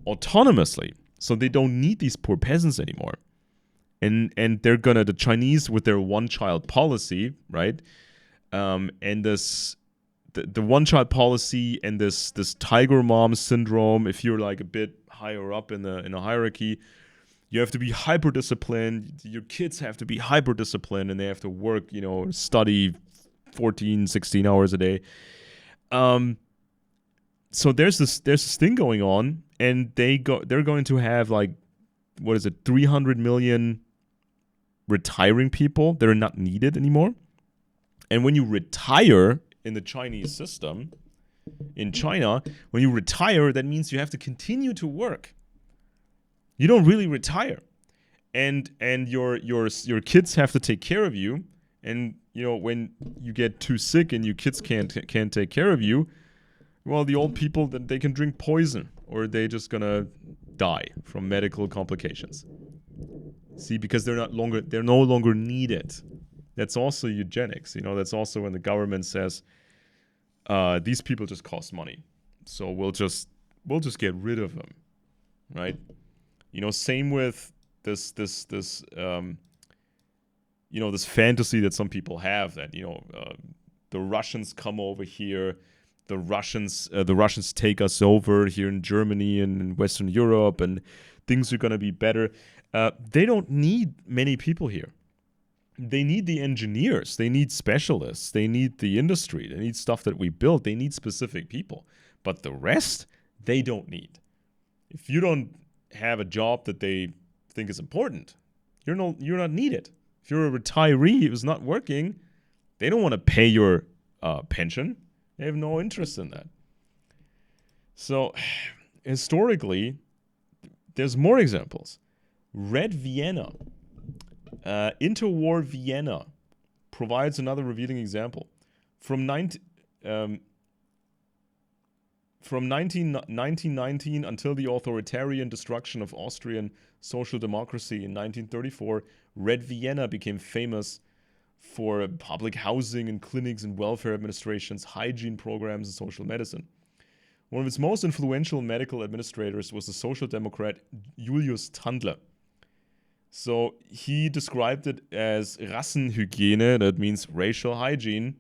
autonomously, so they don't need these poor peasants anymore. And the Chinese, with their one-child policy, right? And the one-child policy and this tiger mom syndrome. If you're like a bit higher up in a hierarchy, you have to be hyper disciplined. Your kids have to be hyper disciplined, and they have to work, study 14, 16 hours a day. So there's this thing going on, and they're going to have, like, what is it, 300 million retiring people that are not needed anymore. And when you retire in the Chinese system, in China, when you retire, that means you have to continue to work. You don't really retire, and your kids have to take care of you. And when you get too sick and your kids can't take care of you, well, the old people, then they can drink poison, or they're just gonna die from medical complications. See, because they're no longer needed. That's also eugenics. That's also when the government says, these people just cost money, so we'll just get rid of them, right? Same with this this fantasy that some people have, that the Russians come over here, the Russians take us over here in Germany and in Western Europe, and things are gonna be better. They don't need many people here. They need the engineers. They need specialists. They need the industry. They need stuff that we build. They need specific people. But the rest, they don't need. If you don't have a job that they think is important, you're not needed. If you're a retiree who's not working, they don't want to pay your pension. They have no interest in that. So historically, there's more examples. Red Vienna, interwar Vienna, provides another revealing example. From 1919 until the authoritarian destruction of Austrian social democracy in 1934, Red Vienna became famous for public housing and clinics and welfare administrations, hygiene programs, and social medicine. One of its most influential medical administrators was the social democrat Julius Tandler. So he described it as Rassenhygiene, that means racial hygiene.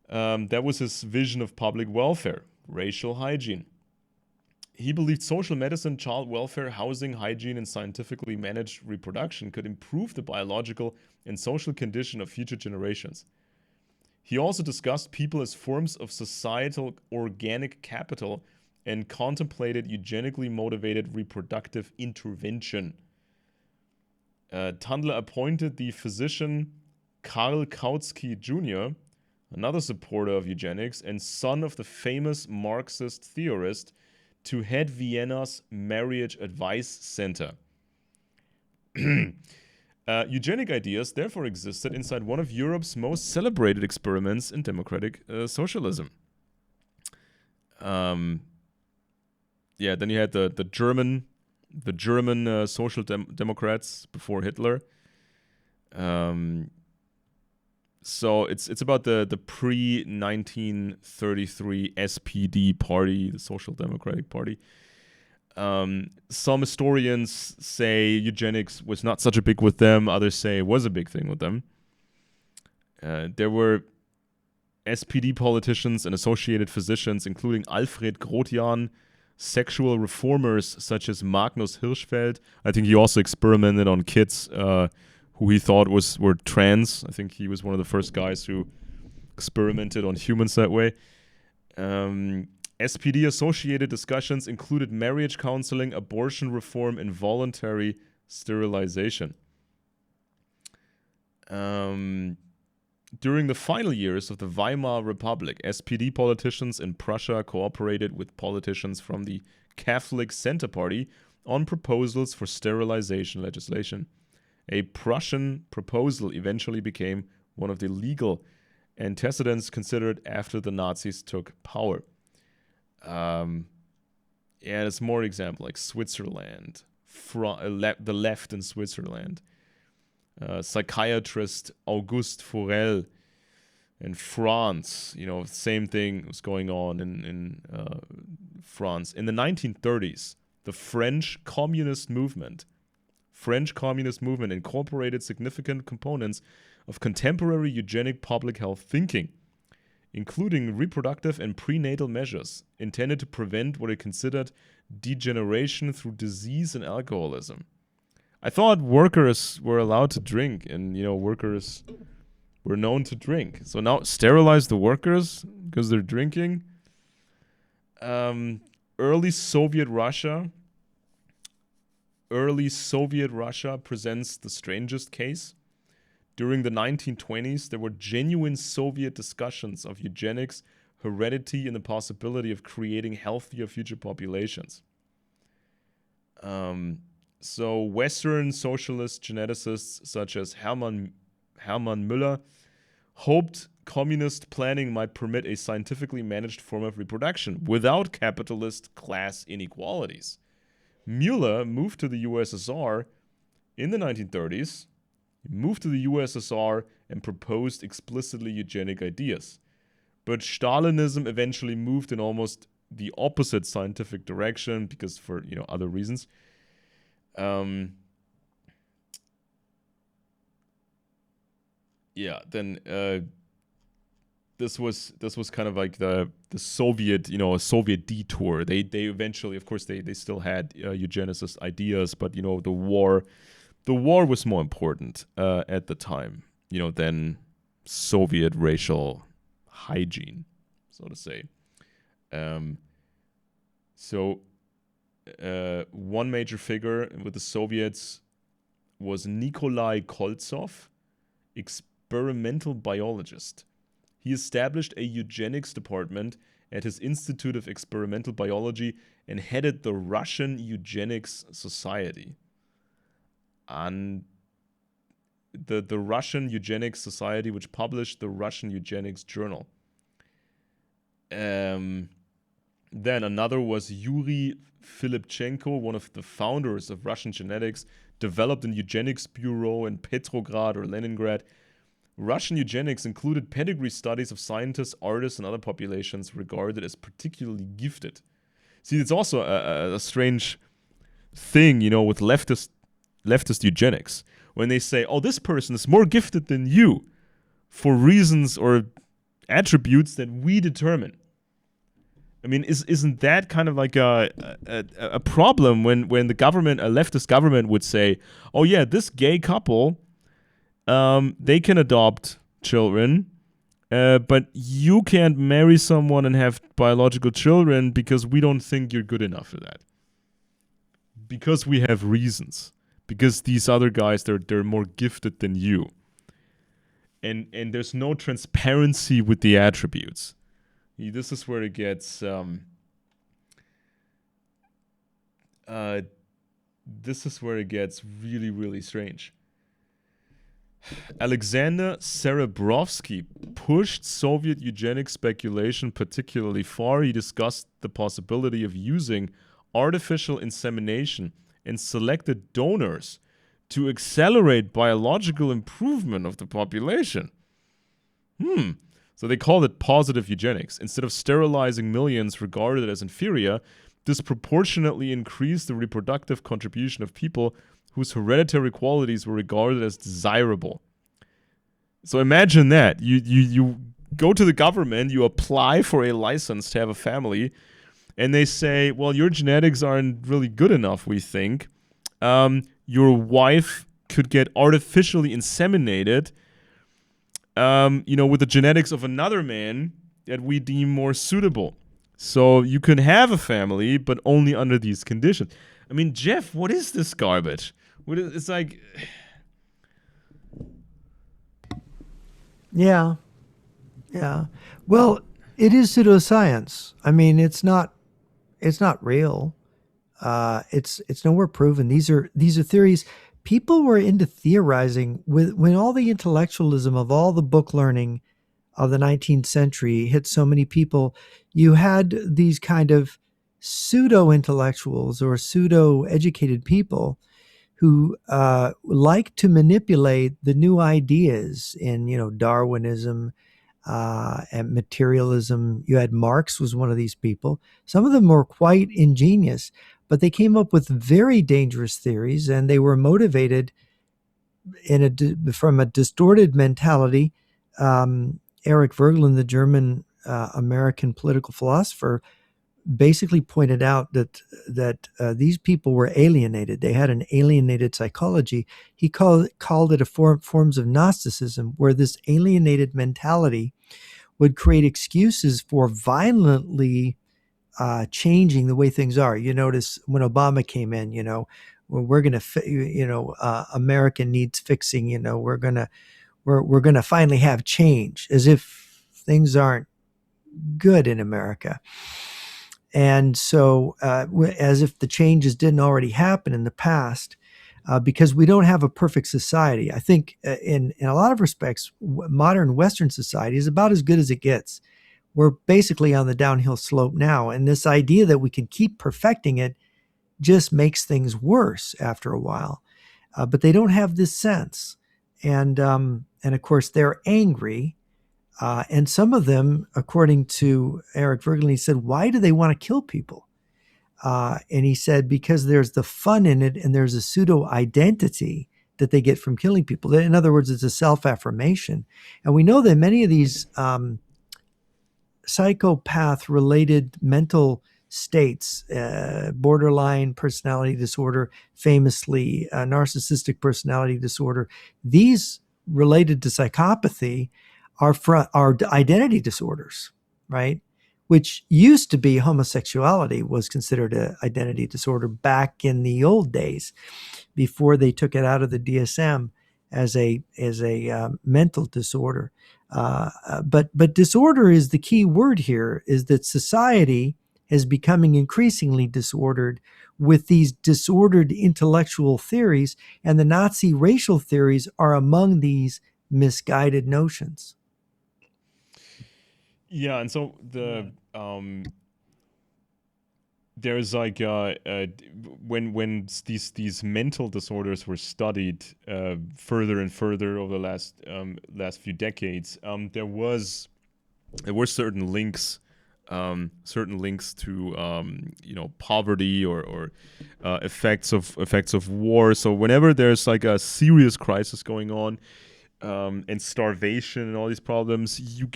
That was his vision of public welfare, racial hygiene. He believed social medicine, child welfare, housing, hygiene, and scientifically managed reproduction could improve the biological and social condition of future generations. He also discussed people as forms of societal organic capital and contemplated eugenically motivated reproductive intervention. Tandler appointed the physician Karl Kautsky Jr., another supporter of eugenics and son of the famous Marxist theorist, to head Vienna's Marriage Advice Center. Eugenic ideas therefore existed inside one of Europe's most celebrated experiments in democratic socialism. Then you had the German the German Social Democrats before Hitler. So it's about the pre-1933 SPD party, the Social Democratic Party. Some historians say eugenics was not such a big with them. Others say it was a big thing with them. There were SPD politicians and associated physicians, including Alfred Grotian, sexual reformers such as Magnus Hirschfeld. I think he also experimented on kids who he thought were trans. I think he was one of the first guys who experimented on humans that way. SPD-associated discussions included marriage counseling, abortion reform, and voluntary sterilization. During the final years of the Weimar Republic, SPD politicians in Prussia cooperated with politicians from the Catholic Center Party on proposals for sterilization legislation. A Prussian proposal eventually became one of the legal antecedents considered after the Nazis took power. There's more examples like Switzerland, the left in Switzerland. Psychiatrist Auguste Forel in France, same thing was going on in France. In the 1930s, the French Communist movement incorporated significant components of contemporary eugenic public health thinking, including reproductive and prenatal measures intended to prevent what it considered degeneration through disease and alcoholism. I thought workers were allowed to drink, and workers were known to drink. So now sterilize the workers because they're drinking. Early Soviet Russia presents the strangest case. During the 1920s, there were genuine Soviet discussions of eugenics, heredity, and the possibility of creating healthier future populations. So Western socialist geneticists such as Hermann Müller hoped communist planning might permit a scientifically managed form of reproduction without capitalist class inequalities. Müller moved to the USSR in the 1930s, and proposed explicitly eugenic ideas. But Stalinism eventually moved in almost the opposite scientific direction because for other reasons. This was kind of like the Soviet, Soviet detour. They eventually, of course, they still had eugenicist ideas, but the war was more important at the time, than Soviet racial hygiene, so to say. One major figure with the Soviets was Nikolai Koltsov, experimental biologist. He established a eugenics department at his Institute of Experimental Biology and headed the Russian Eugenics Society. And the Russian Eugenics Society, which published the Russian Eugenics Journal. Then another was Yuri Filipchenko, one of the founders of Russian genetics, developed an eugenics bureau in Petrograd or Leningrad. Russian eugenics included pedigree studies of scientists, artists, and other populations regarded as particularly gifted. See, it's also a strange thing, with leftist eugenics. When they say, oh, this person is more gifted than you for reasons or attributes that we determine. I mean, isn't that kind of like a problem when the government, a leftist government, would say, oh yeah, this gay couple, they can adopt children, but you can't marry someone and have biological children because we don't think you're good enough for that. Because we have reasons. Because these other guys, they're more gifted than you. And there's no transparency with the attributes. This is where it gets really, really strange. Alexander Serebrovsky pushed Soviet eugenics speculation particularly far. He discussed the possibility of using artificial insemination and selected donors to accelerate biological improvement of the population. So they called it positive eugenics. Instead of sterilizing millions regarded as inferior, disproportionately increased the reproductive contribution of people whose hereditary qualities were regarded as desirable. So imagine that. You go to the government, you apply for a license to have a family, and they say, well, your genetics aren't really good enough, we think. Your wife could get artificially inseminated, with the genetics of another man that we deem more suitable. So you can have a family, but only under these conditions. I mean, Jeff, what is this garbage? It's like... Yeah. Well, it is pseudoscience. I mean, it's not real. It's nowhere proven. These are theories. People were into theorizing when all the intellectualism of all the book learning of the 19th century hit so many people. You had these kind of pseudo intellectuals or pseudo educated people who like to manipulate the new ideas in Darwinism and materialism. You had Marx was one of these people. Some of them were quite ingenious, but they came up with very dangerous theories, and they were motivated from a distorted mentality. Eric Voegelin, the German American political philosopher, basically pointed out that these people were alienated. They had an alienated psychology. He called it forms of Gnosticism, where this alienated mentality would create excuses for violently changing the way things are. You notice when Obama came in, we're going to, America needs fixing. We're going to finally have change, as if things aren't good in America. And so, as if the changes didn't already happen in the past, because we don't have a perfect society. I think in a lot of respects, modern Western society is about as good as it gets. We're basically on the downhill slope now. And this idea that we can keep perfecting it just makes things worse after a while. But they don't have this sense. And of course, they're angry. And some of them, according to Eric Voegelin, he said, why do they want to kill people? And he said, because there's the fun in it and there's a pseudo identity that they get from killing people. In other words, it's a self-affirmation. And we know that many of these psychopath-related mental states, borderline personality disorder, famously narcissistic personality disorder, these related to psychopathy are identity disorders, right? Which used to be homosexuality was considered an identity disorder back in the old days, before they took it out of the DSM as a mental disorder. But disorder is the key word here. Is that society is becoming increasingly disordered with these disordered intellectual theories, and the Nazi racial theories are among these misguided notions. Yeah, and so there's like when these mental disorders were studied further and further over the last few decades, there were certain links to poverty or effects of war. So whenever there's like a serious crisis going on, and starvation and all these problems, you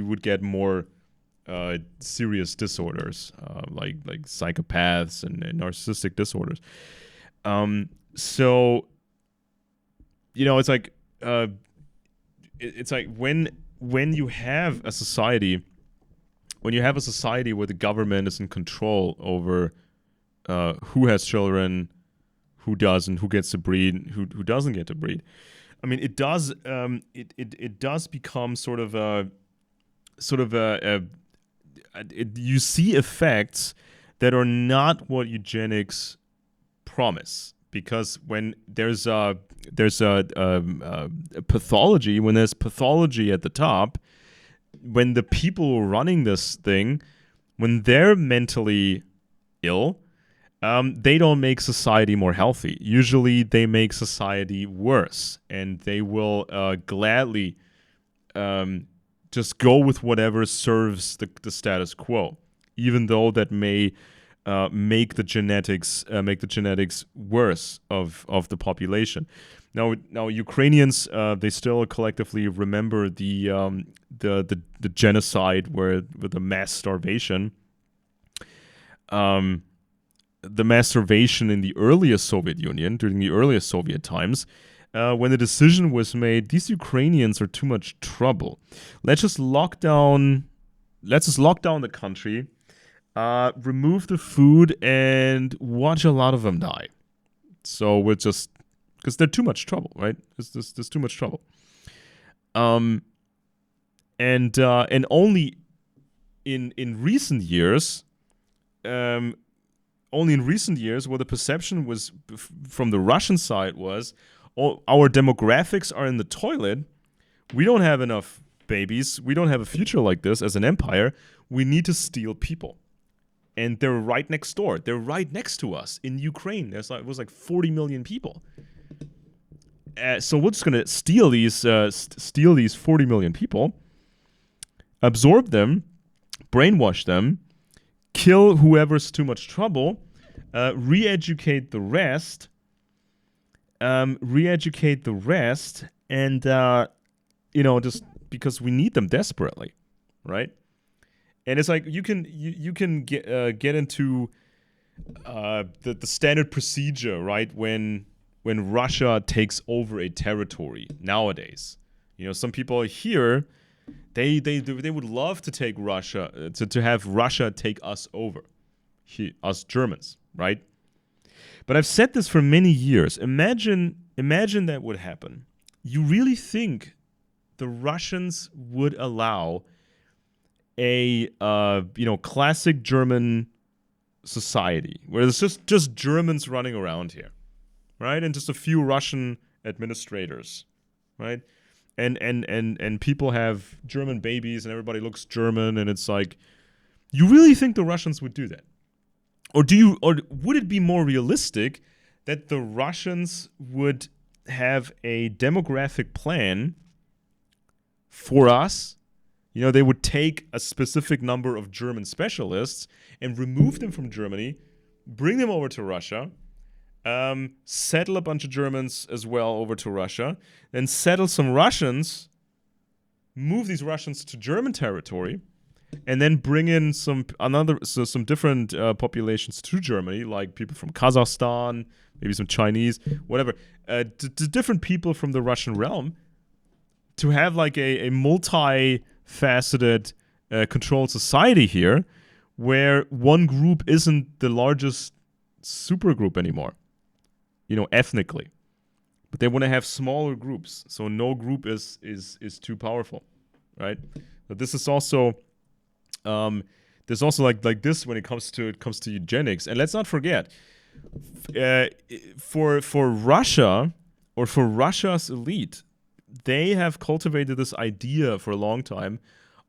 would get more serious disorders, like psychopaths and narcissistic disorders. So it's like when you have a society where the government is in control over who has children, who doesn't, who gets to breed, who doesn't get to breed. I mean, it does become you see effects that are not what eugenics promise, because when there's a pathology, when there's pathology at the top, when the people running this thing, when they're mentally ill, They don't make society more healthy. Usually, they make society worse, and they will gladly just go with whatever serves the status quo, even though that may make the genetics worse of the population. Now Ukrainians they still collectively remember the genocide where with the mass starvation. The mass starvation in the earliest Soviet Union during the earliest Soviet times, when the decision was made, these Ukrainians are too much trouble. Let's just lock down. Let's just lock down the country, remove the food, and watch a lot of them die. So we're just because they're too much trouble, right? There's too much trouble. And only in recent years, what the perception was from the Russian side was, oh, our demographics are in the toilet. We don't have enough babies. We don't have a future like this as an empire. We need to steal people. And they're right next door. They're right next to us in Ukraine. It was like 40 million people. So we're just gonna steal these 40 million people, absorb them, brainwash them, kill whoever's too much trouble, re-educate the rest, and just because we need them desperately, right? And it's like you can get into the standard procedure, right? When Russia takes over a territory nowadays, some people here they would love to take Russia to have Russia take us over, us Germans, right? But I've said this for many years. Imagine that would happen. You really think the Russians would allow a classic German society where there's just Germans running around here, right? And just a few Russian administrators, right? And people have German babies and everybody looks German, and it's like, you really think the Russians would do that? Or would it be more realistic that the Russians would have a demographic plan for us? They would take a specific number of German specialists and remove them from Germany, bring them over to Russia, settle a bunch of Germans as well over to Russia, then settle some Russians, move these Russians to German territory, and then bring in some different populations to Germany, like people from Kazakhstan, maybe some Chinese, whatever, different people from the Russian realm, to have like a multi-faceted controlled society here, where one group isn't the largest supergroup anymore, ethnically, but they want to have smaller groups, so no group is too powerful, right? But this is also there's also like this when it comes to eugenics. And let's not forget, for Russia, or for Russia's elite, they have cultivated this idea for a long time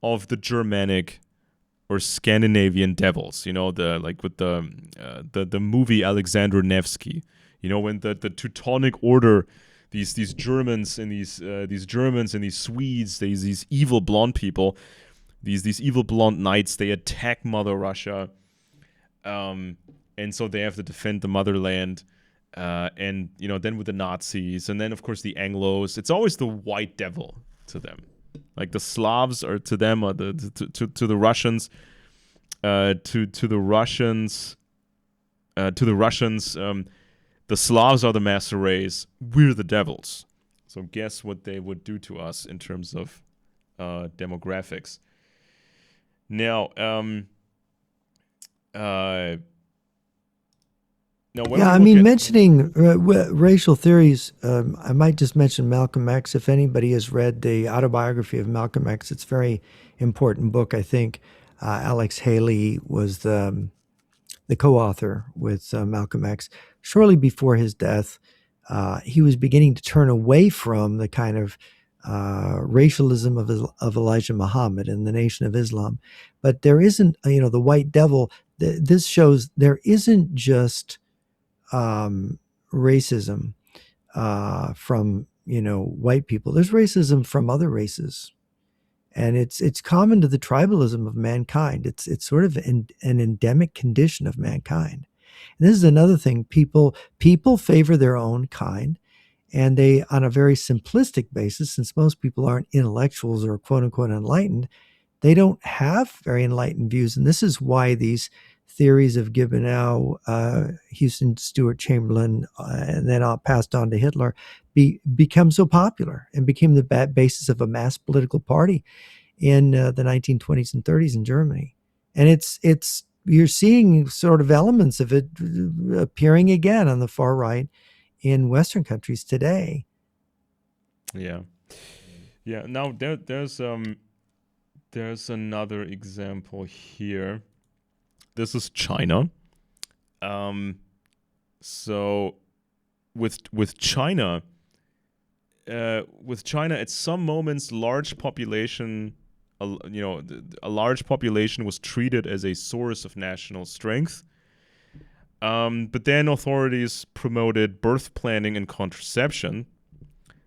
of the Germanic or Scandinavian devils. With the movie Alexander Nevsky. When the Teutonic Order, these Germans and these Germans and these Swedes, these evil blonde people, these evil blonde knights, they attack Mother Russia, and so they have to defend the motherland. And then with the Nazis, and then of course the Anglos, it's always the white devil to them. Like the Slavs are to them, or to the Russians, the Slavs are the master race. We're the devils. So guess what they would do to us in terms of demographics. Now, mentioning racial theories, I might just mention Malcolm X. If anybody has read the autobiography of Malcolm X, it's a very important book, I think. Alex Haley was the co-author with Malcolm X. Shortly before his death, he was beginning to turn away from the kind of racialism of Elijah Muhammad and the Nation of Islam. But there isn't, the white devil. This shows there isn't just racism from white people. There's racism from other races, and it's common to the tribalism of mankind. It's sort of an endemic condition of mankind. And this is another thing. People favor their own kind, and they, on a very simplistic basis, since most people aren't intellectuals or quote unquote enlightened, they don't have very enlightened views. And this is why these theories of Gibbonow, Houston Stewart Chamberlain, and then passed on to Hitler, become so popular and became the basis of a mass political party in the 1920s and 30s in Germany. And it's you're seeing sort of elements of it appearing again on the far right in Western countries today. Yeah. Yeah. Now there's another example here. This is China. So with China, at some moments, a large population was treated as a source of national strength. But then authorities promoted birth planning and contraception.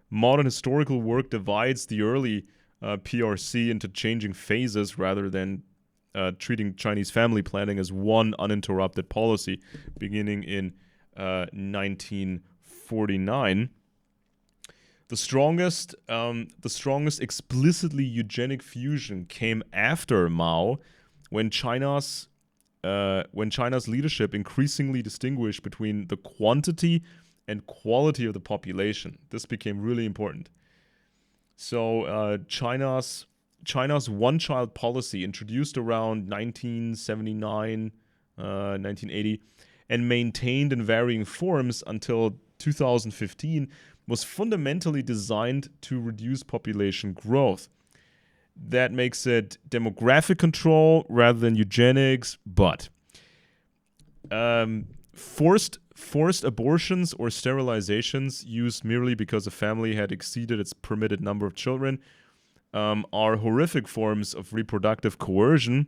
Modern historical work divides the early PRC into changing phases rather than treating Chinese family planning as one uninterrupted policy beginning in 1949. The strongest explicitly eugenic fusion came after Mao, when China's leadership increasingly distinguished between the quantity and quality of the population. This became really important. So China's one-child policy, introduced around 1979, 1980, and maintained in varying forms until 2015, was fundamentally designed to reduce population growth. That makes it demographic control rather than eugenics, but forced abortions or sterilizations used merely because a family had exceeded its permitted number of children are horrific forms of reproductive coercion,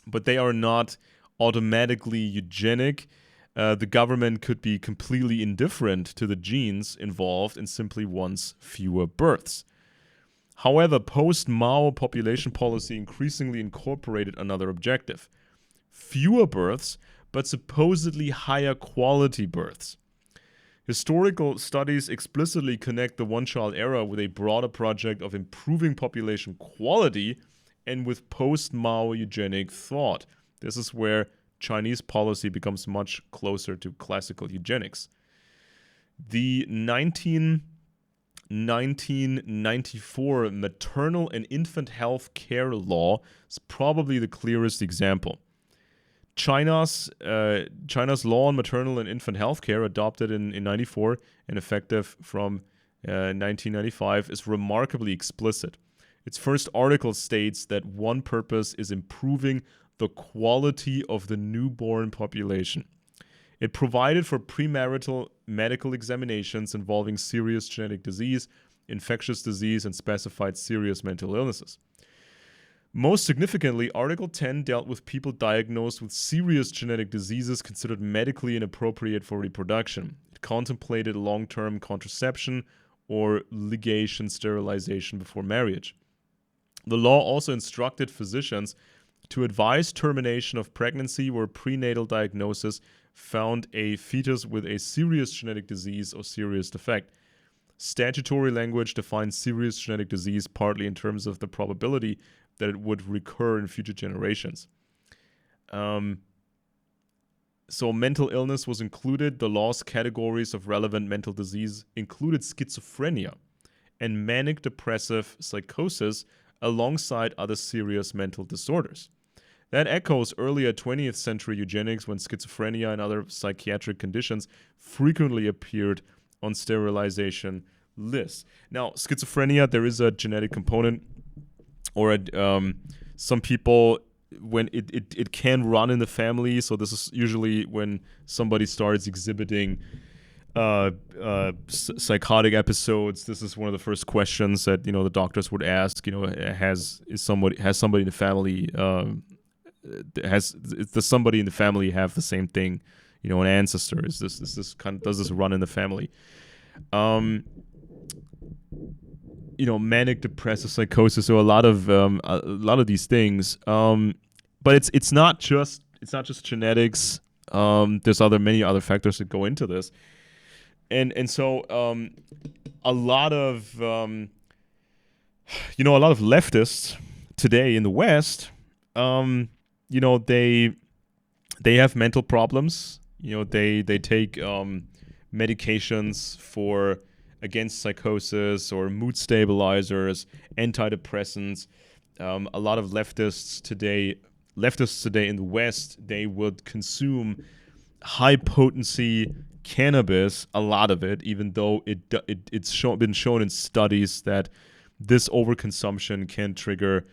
but they are not automatically eugenic. The government could be completely indifferent to the genes involved and simply wants fewer births. However, post-Mao population policy increasingly incorporated another objective: fewer births, but supposedly higher quality births. Historical studies explicitly connect the one-child era with a broader project of improving population quality and with post-Mao eugenic thought. This is where Chinese policy becomes much closer to classical eugenics. The 1994 Maternal and Infant Health Care Law is probably the clearest example. China's law on maternal and infant health care, adopted in 94 and effective from 1995, is remarkably explicit. Its first article states that one purpose is improving the quality of the newborn population. It provided for premarital medical examinations involving serious genetic disease, infectious disease, and specified serious mental illnesses. Most significantly, Article 10 dealt with people diagnosed with serious genetic diseases considered medically inappropriate for reproduction. It contemplated long-term contraception or ligation sterilization before marriage. The law also instructed physicians to advise termination of pregnancy where prenatal diagnosis found a fetus with a serious genetic disease or serious defect. Statutory language defines serious genetic disease partly in terms of the probability that it would recur in future generations. So mental illness was included. The law's categories of relevant mental disease included schizophrenia and manic depressive psychosis alongside other serious mental disorders. That echoes earlier 20th century eugenics, when schizophrenia and other psychiatric conditions frequently appeared on sterilization lists. Now, schizophrenia, there is a genetic component, or some people, when it can run in the family. So this is usually when somebody starts exhibiting psychotic episodes. This is one of the first questions that the doctors would ask. Has somebody in the family does somebody in the family have the same thing? An ancestor. Is this does this run in the family? Manic depressive psychosis. So a lot of these things. But it's not just genetics. There's many other factors that go into this. And so a lot of leftists today in the West, they have mental problems. They take medications against psychosis or mood stabilizers, antidepressants. A lot of leftists today in the West, they would consume high potency cannabis, a lot of it, even though it's been shown in studies that this overconsumption can trigger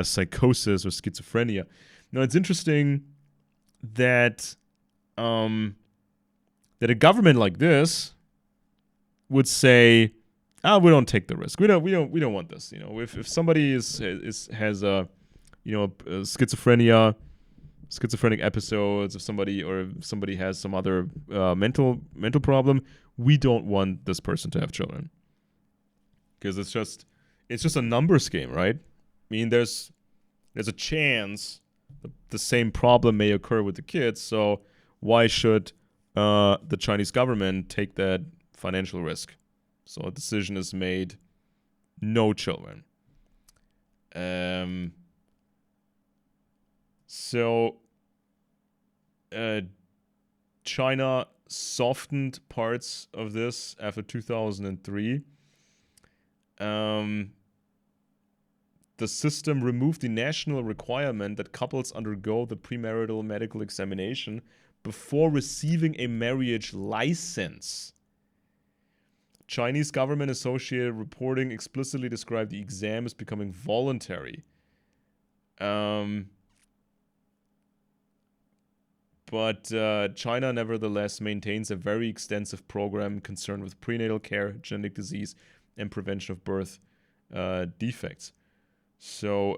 psychosis or schizophrenia. Now, it's interesting that a government like this would say, we don't take the risk. We don't want this. If somebody has a schizophrenic episodes, if somebody has some other mental problem, we don't want this person to have children, because it's just a numbers game, right? I mean, there's a chance the same problem may occur with the kids, so why should the Chinese government take that financial risk? So a decision is made: no children. So China softened parts of this after 2003. The system removed the national requirement that couples undergo the premarital medical examination before receiving a marriage license. Chinese government-associated reporting explicitly described the exam as becoming voluntary. But China nevertheless maintains a very extensive program concerned with prenatal care, genetic disease, and prevention of birth defects. So,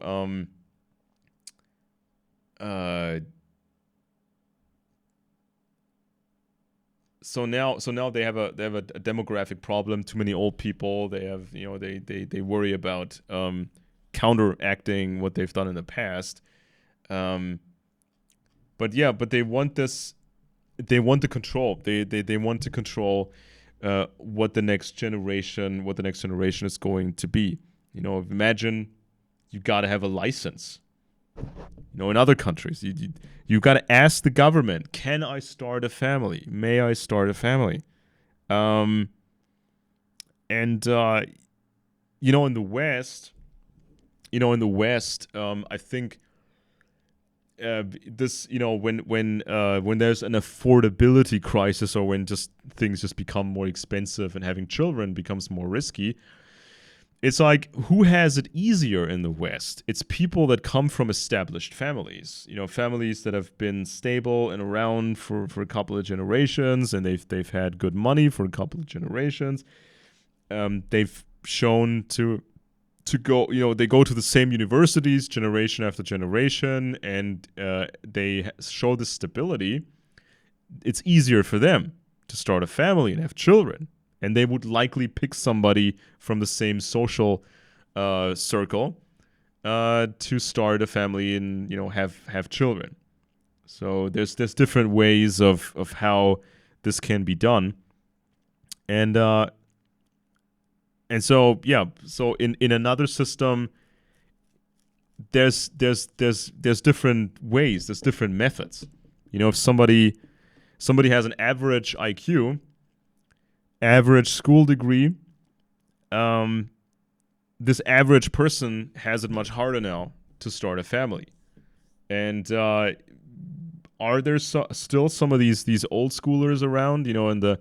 so now they have a demographic problem. Too many old people. They have they worry about counteracting what they've done in the past. But they want this. They want the control. They want to control what the next generation is going to be. Imagine you got to have a license. In other countries, you got to ask the government, can I start a family? May I start a family? In the West, I think this, when there's an affordability crisis, or when things just become more expensive and having children becomes more risky, it's like, who has it easier in the West? It's people that come from established families, families that have been stable and around for a couple of generations, and they've had good money for a couple of generations. They've shown to go, they go to the same universities generation after generation, and they show this stability. It's easier for them to start a family and have children. And they would likely pick somebody from the same social circle to start a family and have children. So there's different ways of how this can be done, and so in another system, there's different ways, there's different methods. If somebody has an average IQ, average school degree, this average person has it much harder now to start a family. And are there still some of these old schoolers around, in the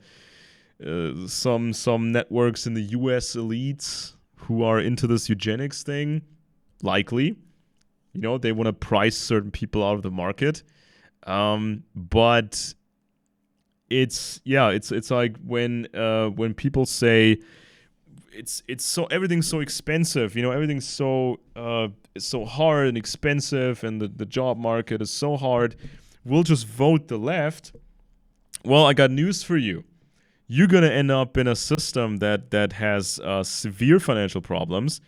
some networks in the US elites who are into this eugenics thing? Likely. They want to price certain people out of the market. But it's like when people say it's so everything's so expensive, everything's so hard and expensive, and the job market is so hard. We'll just vote the left. Well, I got news for you. You're gonna end up in a system that has severe financial problems,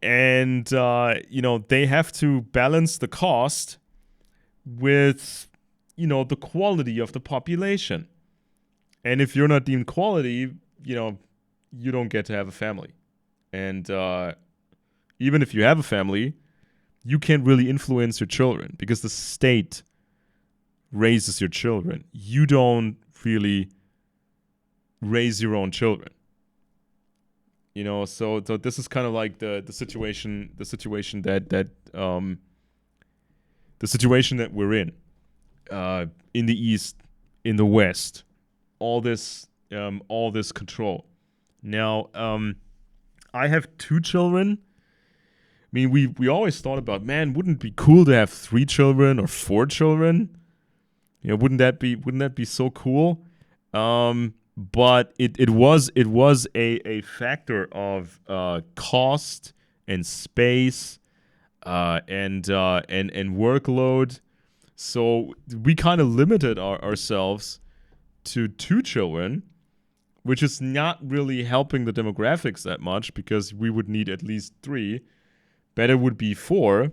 and they have to balance the cost with the quality of the population. And if you're not deemed quality, you don't get to have a family. And even if you have a family, you can't really influence your children because the state raises your children. You don't really raise your own children. So this is kind of like the situation that we're in the East, in the West, all this control. Now, I have 2 children. I mean, we always thought about, man, wouldn't it be cool to have 3 children or 4 children? Wouldn't that be so cool? But it was a factor of cost and space and workload. So we kind of limited ourselves to 2 children, which is not really helping the demographics that much because we would need at least 3. Better would be 4.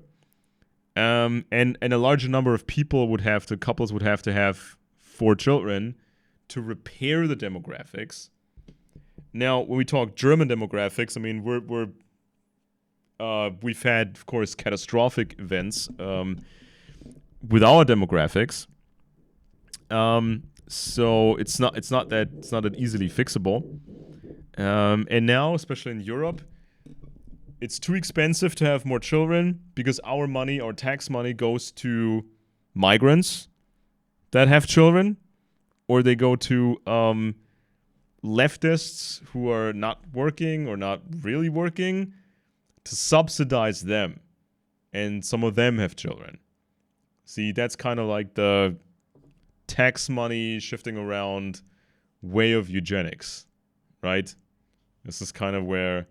And a larger number of couples would have to have 4 children to repair the demographics. Now, when we talk German demographics, I mean, we've had, of course, catastrophic events with our demographics. So it's not that easily fixable. And now, especially in Europe, it's too expensive to have more children because our tax money goes to migrants that have children, or they go to leftists who are not working or not really working to subsidize them. And some of them have children. See, that's kind of like the tax money shifting around way of eugenics, right? This is kind of where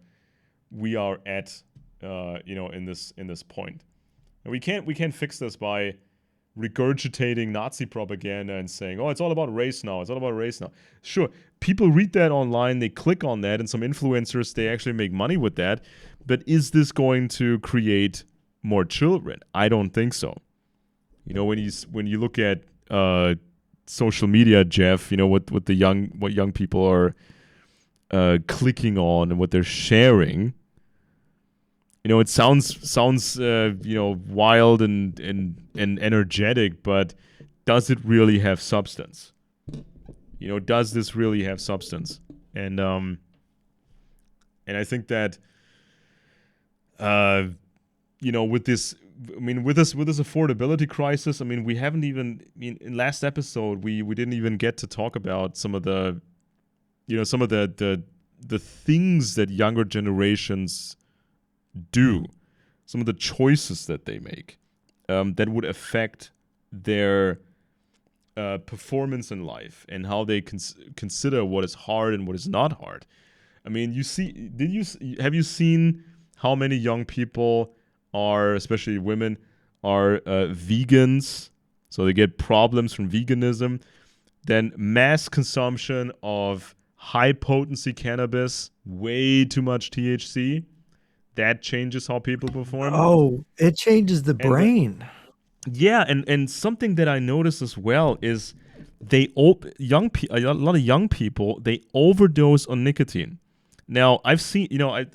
we are at, in this point. And we can't fix this by regurgitating Nazi propaganda and saying, oh, it's all about race now. It's all about race now. Sure, people read that online, they click on that, and some influencers, they actually make money with that. But is this going to create more children? I don't think so. When you look at social media, Jeff, what young people are clicking on and what they're sharing, it sounds wild and energetic, but does it really have substance? Does this really have substance? And I think that with this affordability crisis, I mean, we haven't even, in last episode we didn't even get to talk about some of the things that younger generations do, some of the choices that they make that would affect their performance in life and how they consider what is hard and what is not hard. I mean, have you seen how many young people are, especially women, are vegans? So they get problems from veganism. Then mass consumption of high potency cannabis, way too much THC. That changes how people perform. Oh, it changes the brain. And something that I noticed as well is a lot of young people, they overdose on nicotine. Now, I've seen, I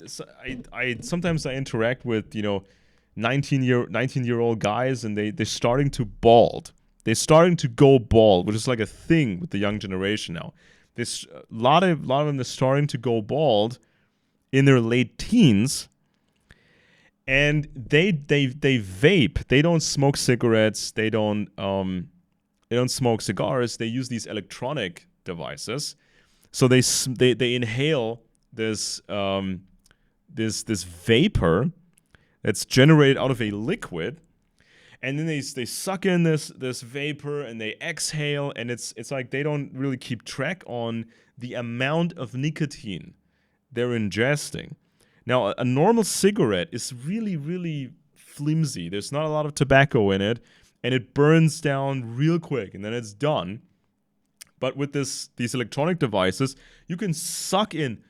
sometimes I interact with 19-year-old guys, and they're starting to bald. They're starting to go bald, which is like a thing with the young generation now. There's a lot of them are starting to go bald in their late teens. And they vape. They don't smoke cigarettes. They don't smoke cigars. They use these electronic devices. So they inhale this vapor that's generated out of a liquid, and then they suck in this vapor and they exhale, and it's like they don't really keep track on the amount of nicotine they're ingesting. Now, a normal cigarette is really, really flimsy. There's not a lot of tobacco in it, and it burns down real quick, and then it's done. But with these electronic devices, you can suck in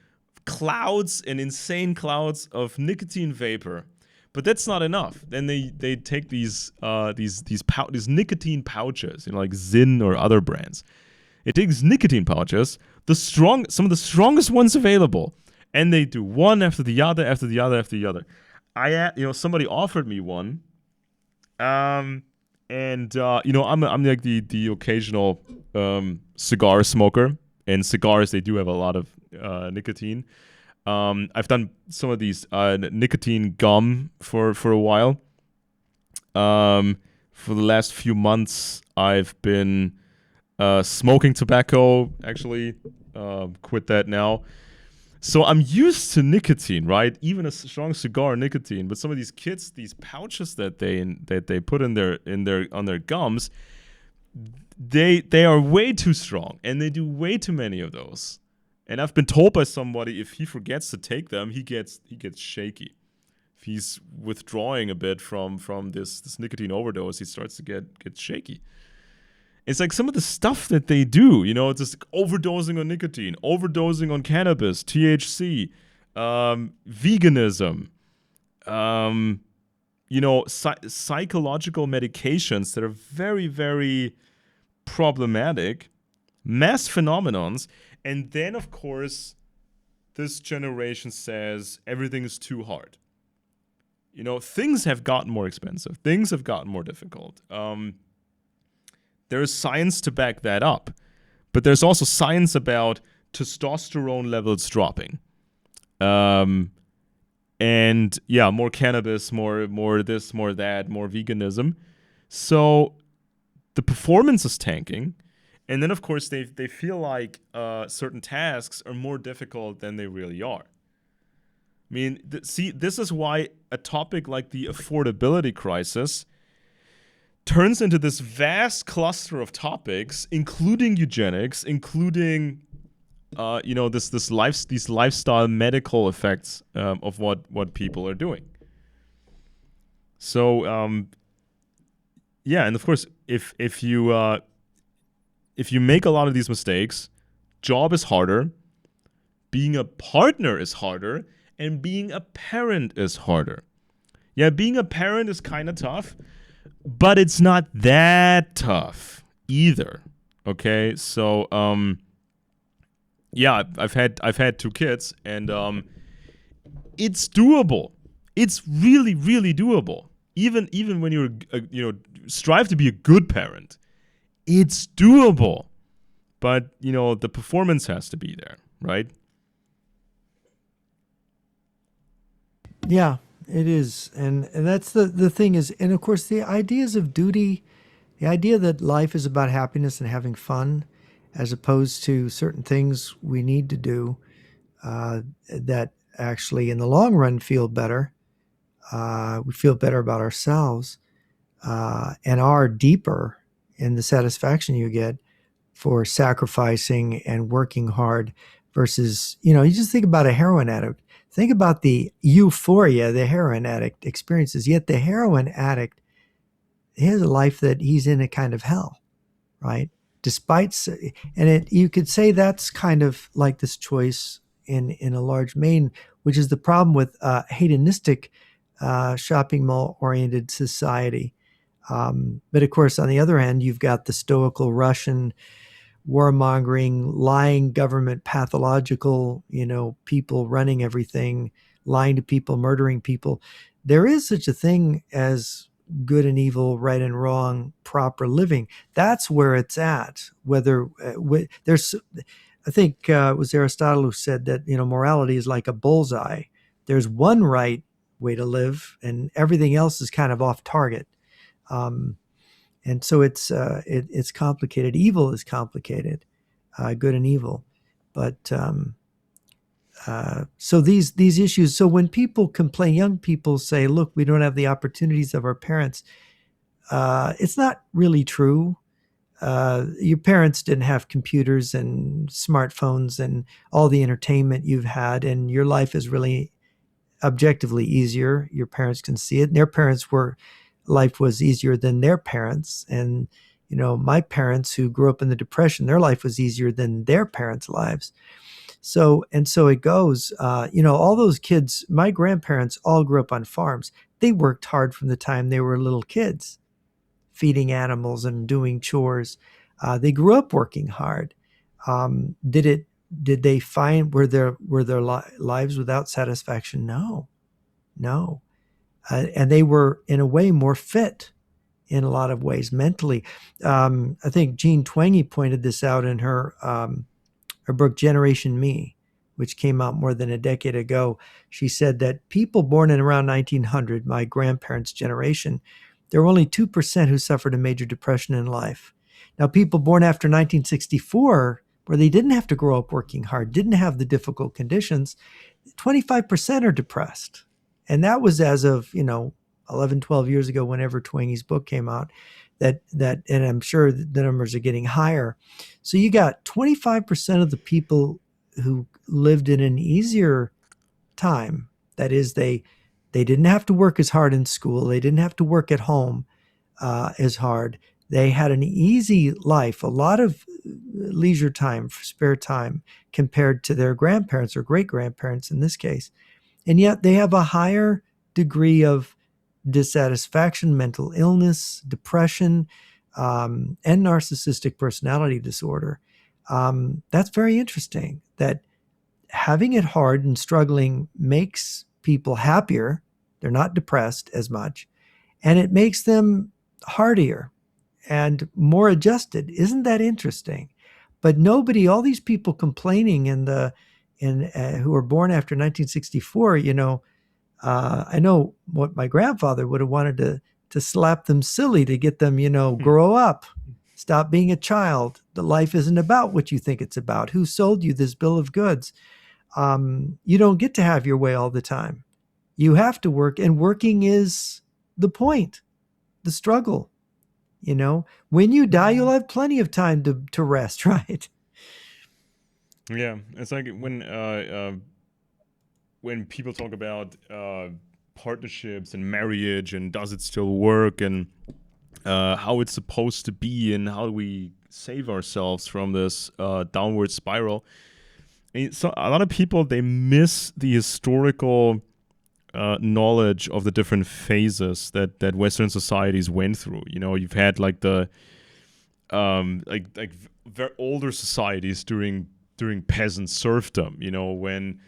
clouds and insane clouds of nicotine vapor. But that's not enough. Then they take these nicotine pouches, like Zyn or other brands. It takes nicotine pouches, some of the strongest ones available, and they do one after the other, after the other, after the other. Somebody offered me one, and I'm like the occasional cigar smoker, and cigars, they do have a lot of nicotine. I've done some of these nicotine gum for a while. For the last few months, I've been smoking tobacco. Actually, quit that now. So I'm used to nicotine, right? Even a strong cigar, nicotine. But some of these kits, these pouches that they put on their gums, they are way too strong, and they do way too many of those. And I've been told by somebody, if he forgets to take them, he gets shaky. If he's withdrawing a bit from this nicotine overdose, he starts to get shaky. It's like some of the stuff that they do, just overdosing on nicotine, overdosing on cannabis, THC, veganism, psychological medications that are very, very problematic, mass phenomenons. And then, of course, this generation says everything is too hard. Things have gotten more expensive. Things have gotten more difficult. There is science to back that up. But there's also science about testosterone levels dropping. And yeah, more cannabis, more this, more that, more veganism. So the performance is tanking. And then, of course, they feel like certain tasks are more difficult than they really are. I mean, this is why a topic like the affordability crisis turns into this vast cluster of topics, including eugenics, including these lifestyle medical effects of what people are doing. So and of course, if you make a lot of these mistakes, job is harder, being a partner is harder, and being a parent is harder. Yeah, being a parent is kind of tough, but it's not that tough either. Okay, so I've had 2 kids, and it's doable. It's really, really doable. Even when you're strive to be a good parent, it's doable. But the performance has to be there, right? Yeah, it is. And that's the thing is, and of course, the ideas of duty, the idea that life is about happiness and having fun, as opposed to certain things we need to do that actually in the long run feel better. We feel better about ourselves and are deeper in the satisfaction you get for sacrificing and working hard versus, you just think about a heroin addict. Think about the euphoria the heroin addict experiences. Yet the heroin addict, he has a life that he's in a kind of hell, right? You could say that's kind of like this choice in a large main, which is the problem with hedonistic shopping mall oriented society. But of course, on the other hand, you've got the stoical Russian warmongering, lying government, pathological, people running everything, lying to people, murdering people. There is such a thing as good and evil, right and wrong, proper living. That's where it's at. Whether there's, I think it was Aristotle who said that morality is like a bullseye. There's one right way to live, and everything else is kind of off target. And so it's complicated. Evil is complicated, good and evil. But so these issues. So when people complain, young people say, "Look, we don't have the opportunities of our parents." It's not really true. Your parents didn't have computers and smartphones and all the entertainment you've had, and your life is really objectively easier. Your parents can see it. And their parents were life was easier than their parents. And my parents who grew up in the Depression, their life was easier than their parents' lives. So it goes. All those kids. My grandparents all grew up on farms. They worked hard from the time they were little kids, feeding animals and doing chores. They grew up working hard. Did it? Did they find were their lives without satisfaction? No, no. And they were in a way more fit in a lot of ways mentally. I think Jean Twenge pointed this out in her book Generation Me, which came out more than a decade ago. She said that people born in around 1900, my grandparents' generation, there were only 2% who suffered a major depression in life. Now, people born after 1964, where they didn't have to grow up working hard, didn't have the difficult conditions, 25% are depressed. And that was as of, 11, 12 years ago, whenever Twenge's book came out, and I'm sure the numbers are getting higher. So you got 25% of the people who lived in an easier time. That is, they didn't have to work as hard in school. They didn't have to work at home as hard. They had an easy life, a lot of leisure time, spare time, compared to their grandparents or great grandparents in this case. And yet they have a higher degree of dissatisfaction, mental illness, depression, and narcissistic personality disorder. That's very interesting that having it hard and struggling makes people happier. They're not depressed as much, and it makes them hardier and more adjusted. Isn't that interesting? But nobody, all these people complaining who were born after 1964, I know what my grandfather would have wanted to slap them silly to get them, grow up, stop being a child. The life isn't about what you think it's about. Who sold you this bill of goods? You don't get to have your way all the time. You have to work, and working is the point, the struggle. When you die, you'll have plenty of time to rest, right? Yeah, it's like when people talk about partnerships and marriage and does it still work and how it's supposed to be and how do we save ourselves from this downward spiral. And so a lot of people, they miss the historical knowledge of the different phases that Western societies went through. You've had like the very older societies during peasant serfdom. When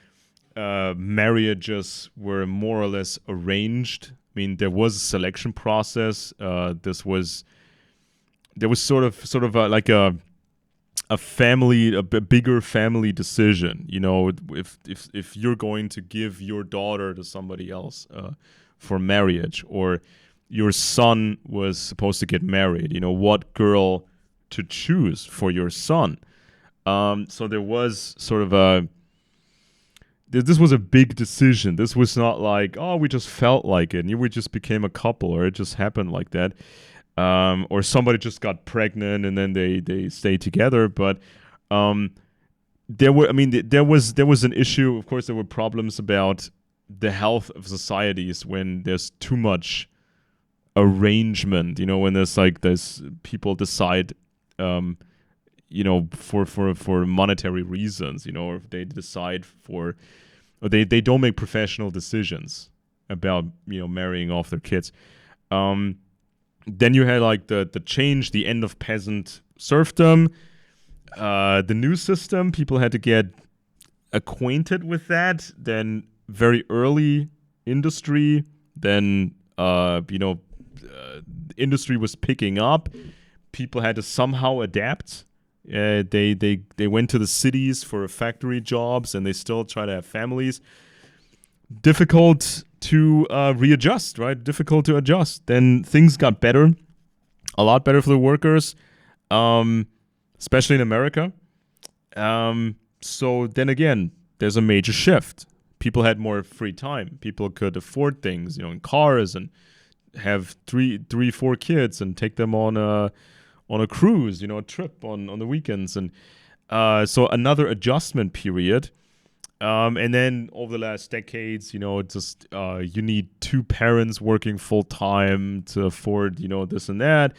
marriages were more or less arranged. I mean, there was a selection process. There was sort of like a family, a bigger family decision. If you're going to give your daughter to somebody else for marriage, or your son was supposed to get married, what girl to choose for your son. So there was sort of this was a big decision. This was not like, oh, we just felt like it, and we just became a couple, or it just happened like that. Or somebody just got pregnant and then they stayed together. But there was an issue. Of course, there were problems about the health of societies when there's too much arrangement. When there's like this, people decide, for monetary reasons. Or if they decide or they don't make professional decisions about marrying off their kids. Then you had like the change, the end of peasant serfdom, the new system. People had to get acquainted with that. Then very early industry. Then industry was picking up. People had to somehow adapt. They went to the cities for factory jobs, and they still try to have families. Difficult to readjust, right? Difficult to adjust. Then things got better, a lot better for the workers, especially in America. So then again, there's a major shift. People had more free time. People could afford things, in cars and have three, 4 kids and take them on a cruise, a trip on the weekends, and so another adjustment period. And then over the last decades, just you need 2 parents working full time to afford, this and that.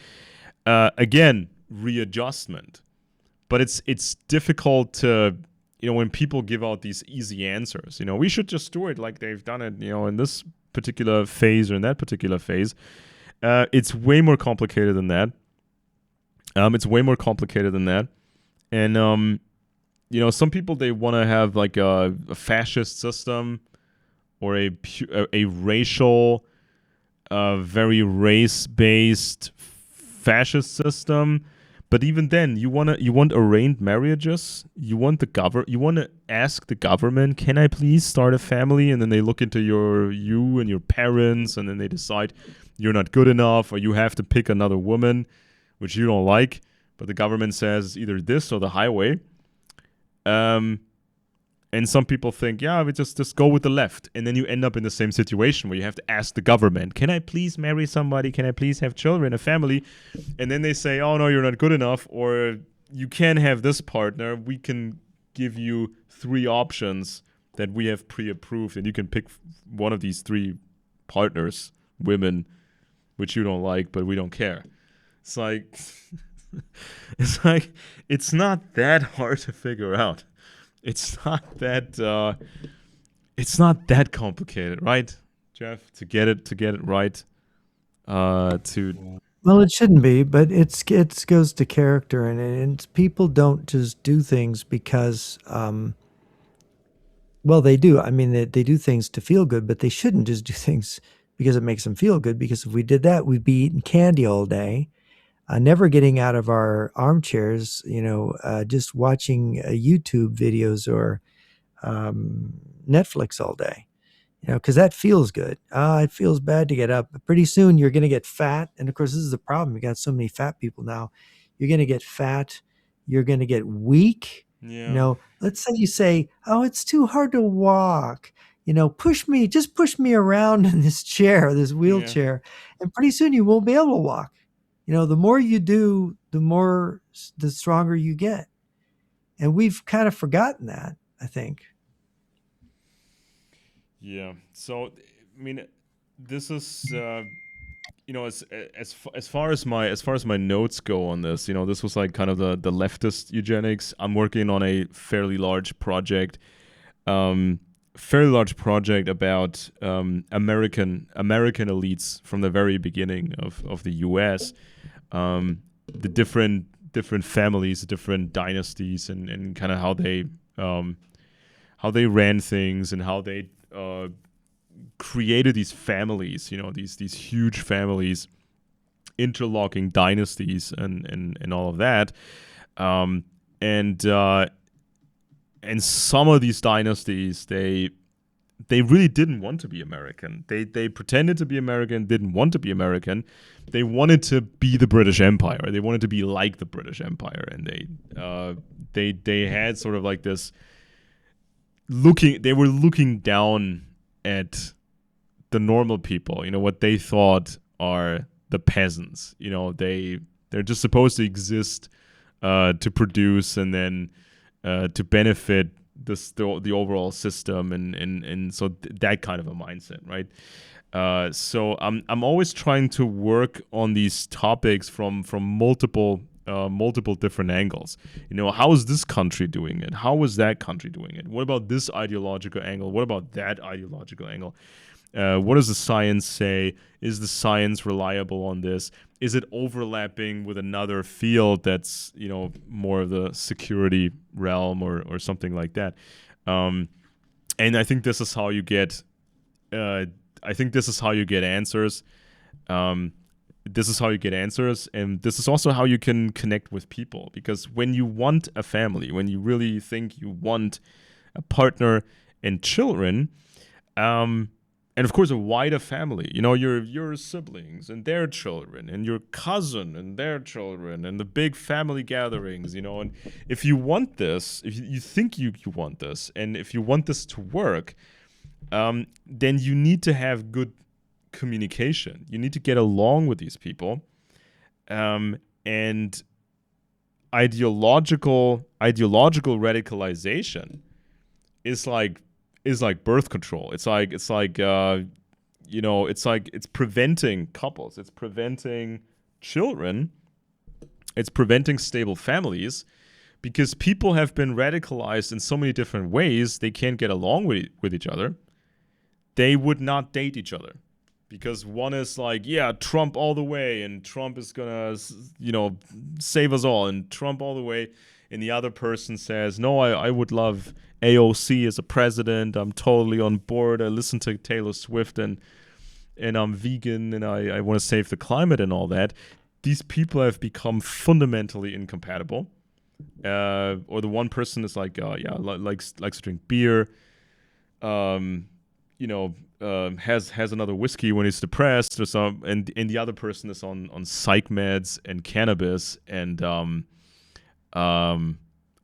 Again, readjustment. But it's difficult to, when people give out these easy answers. We should just do it like they've done it, in this particular phase or in that particular phase. It's way more complicated than that. And some people, they want to have like a fascist system or a racial, very race-based fascist system. But even then, you want arranged marriages. You want to ask the government, can I please start a family? And then they look into you and your parents, and then they decide you're not good enough, or you have to pick another woman, which you don't like. But the government says either this or the highway. And some people think, yeah, we just go with the left. And then you end up in the same situation where you have to ask the government, can I please marry somebody? Can I please have children, a family? And then they say, oh, no, you're not good enough. Or you can have this partner. We can give you 3 options that we have pre-approved. And you can pick one of these 3 partners, women, which you don't like, but we don't care. It's like... it's not that hard to figure out. It's not that complicated, right, Jeff? To get it right. Well, it shouldn't be, but it goes to character, and people don't just do things because, well, they do. I mean, they do things to feel good, but they shouldn't just do things because it makes them feel good. Because if we did that, we'd be eating candy all day. Never getting out of our armchairs, just watching YouTube videos or Netflix all day, because that feels good. It feels bad to get up. But pretty soon you're going to get fat. And of course, this is the problem. You got so many fat people now. You're going to get fat. You're going to get weak. Yeah. Let's say you say, oh, it's too hard to walk. Just push me around in this chair, this wheelchair. Yeah. And pretty soon you won't be able to walk. The more you do, the stronger you get. And we've kind of forgotten that, I think. Yeah. So, I mean, this is, as far as my notes go on this, this was like kind of the leftist eugenics. I'm working on a fairly large project about American elites from the very beginning of the U.S. The different families, different dynasties, and kind of how they ran things and how they created these families, these huge families, interlocking dynasties and all of that, and some of these dynasties, they really didn't want to be American. They pretended to be American, didn't want to be American. They wanted to be the British Empire. They wanted to be like the British Empire, and they had sort of like this they were looking down at the normal people, what they thought are the peasants. They're just supposed to exist to produce and then to benefit the overall system, and so that kind of a mindset, right? So I'm always trying to work on these topics from multiple different angles. How is this country doing it? How is that country doing it? What about this ideological angle? What about that ideological angle? What does the science say? Is the science reliable on this? Is it overlapping with another field that's, more of the security realm or something like that? And I think this is how you get answers. This is how you get answers, and this is also how you can connect with people. Because when you want a family, when you really think you want a partner and children, and of course a wider family, your siblings and their children, and your cousin and their children, and the big family gatherings, and if you want this, if you think you want this, and if you want this to work, then you need to have good communication. You need to get along with these people. And ideological radicalization is like birth control. It's preventing couples. It's preventing children. It's preventing stable families because people have been radicalized in so many different ways they can't get along with each other. They would not date each other because one is like, yeah, Trump all the way, and Trump is gonna, save us all, and Trump all the way. And the other person says, no, I would love AOC as a president. I'm totally on board. I listen to Taylor Swift and I'm vegan and I want to save the climate and all that. These people have become fundamentally incompatible. Or the one person is like, likes to drink beer, has another whiskey when he's depressed or something, and the other person is on psych meds and cannabis and an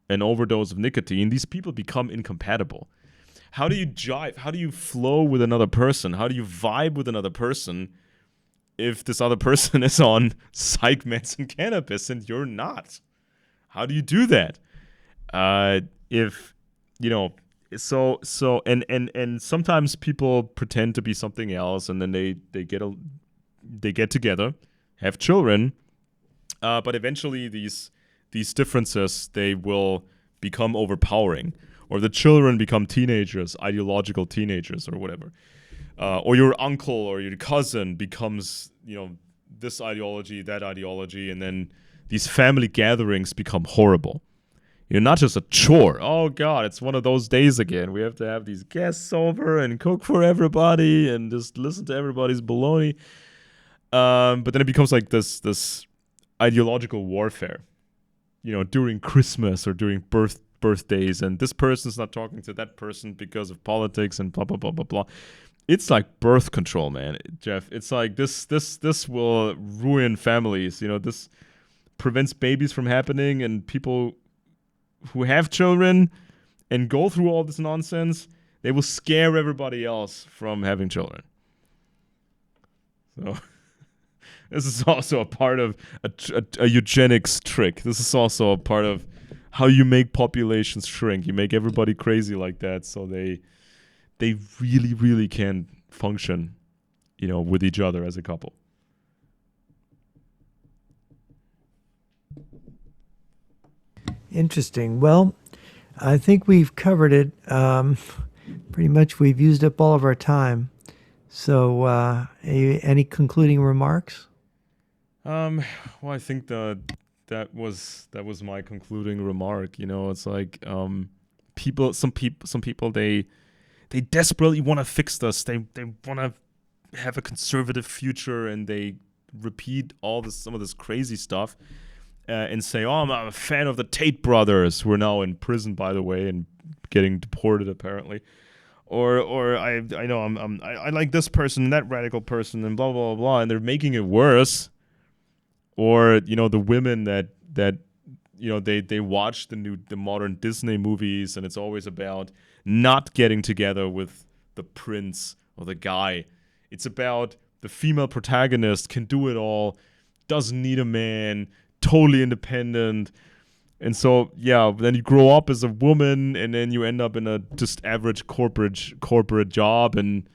overdose of nicotine. These people become incompatible. How do you jive? How do you flow with another person? How do you vibe with another person if this other person is on psych meds and cannabis and you're not? How do you do that? And sometimes people pretend to be something else, and then they get together, have children, but eventually these differences, they will become overpowering, or the children become teenagers, ideological teenagers, or whatever. Or your uncle or your cousin becomes, this ideology, that ideology, and then these family gatherings become horrible. Not just a chore. Oh, God, it's one of those days again. We have to have these guests over and cook for everybody and just listen to everybody's baloney. But then it becomes like this ideological warfare, during Christmas or during birthdays. And this person's not talking to that person because of politics and blah, blah, blah, blah, blah. It's like birth control, man, Jeff. It's like this will ruin families. This prevents babies from happening, and people who have children and go through all this nonsense, they will scare everybody else from having children. So this is also a part of a eugenics trick. This is also a part of how you make populations shrink. You make everybody crazy like that, so they really, really can function, with each other as a couple. Interesting. Well, I think we've covered it. Pretty much we've used up all of our time. So any concluding remarks? Well, I think that was my concluding remark. It's like some people they desperately want to fix this. They want to have a conservative future, and they repeat some of this crazy stuff. And say, oh, I'm a fan of the Tate brothers, who are now in prison, by the way, and getting deported apparently. Or I know I like this person, that radical person, and blah blah blah, and they're making it worse. Or the women that they watch the modern Disney movies, and it's always about not getting together with the prince or the guy. It's about the female protagonist can do it all, doesn't need a man, totally independent. And so, yeah, then you grow up as a woman, and then you end up in a just average corporate job, and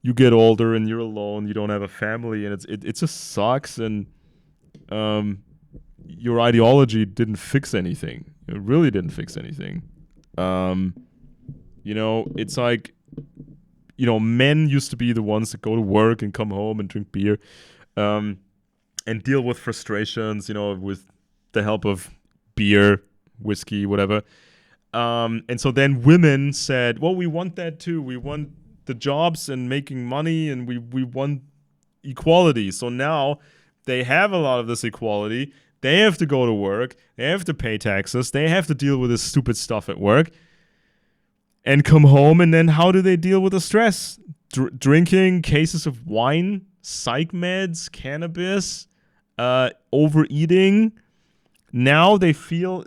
you get older and you're alone, you don't have a family, and it just sucks. And your ideology didn't fix anything. It really didn't fix anything. It's like, men used to be the ones that go to work and come home and drink beer, and deal with frustrations, with the help of beer, whiskey, whatever. And so then women said, well, we want that too. We want the jobs and making money, and we want equality. So now they have a lot of this equality. They have to go to work. They have to pay taxes. They have to deal with this stupid stuff at work and come home. And then how do they deal with the stress? Drinking cases of wine, psych meds, cannabis, overeating. Now they feel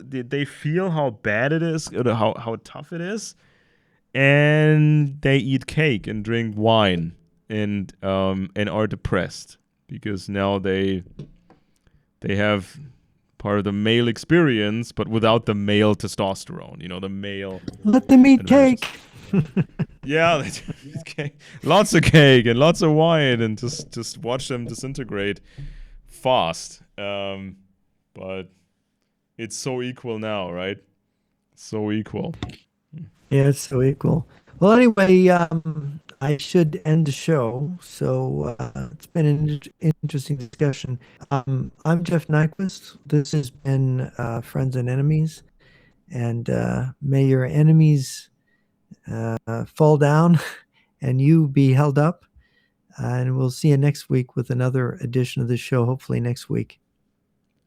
how bad it is, or how tough it is, and they eat cake and drink wine and are depressed because now they have part of the male experience, but without the male testosterone. You know, the male Let them eat advantages. cake. Yeah, lots of cake and lots of wine, and just watch them disintegrate fast. But it's so equal now, right? So equal. Yeah, it's so equal. Well, anyway, I should end the show. So it's been an interesting discussion. I'm Jeff Nyquist. This has been Friends and Enemies. And may your enemies fall down and you be held up. And we'll see you next week with another edition of the show, hopefully next week.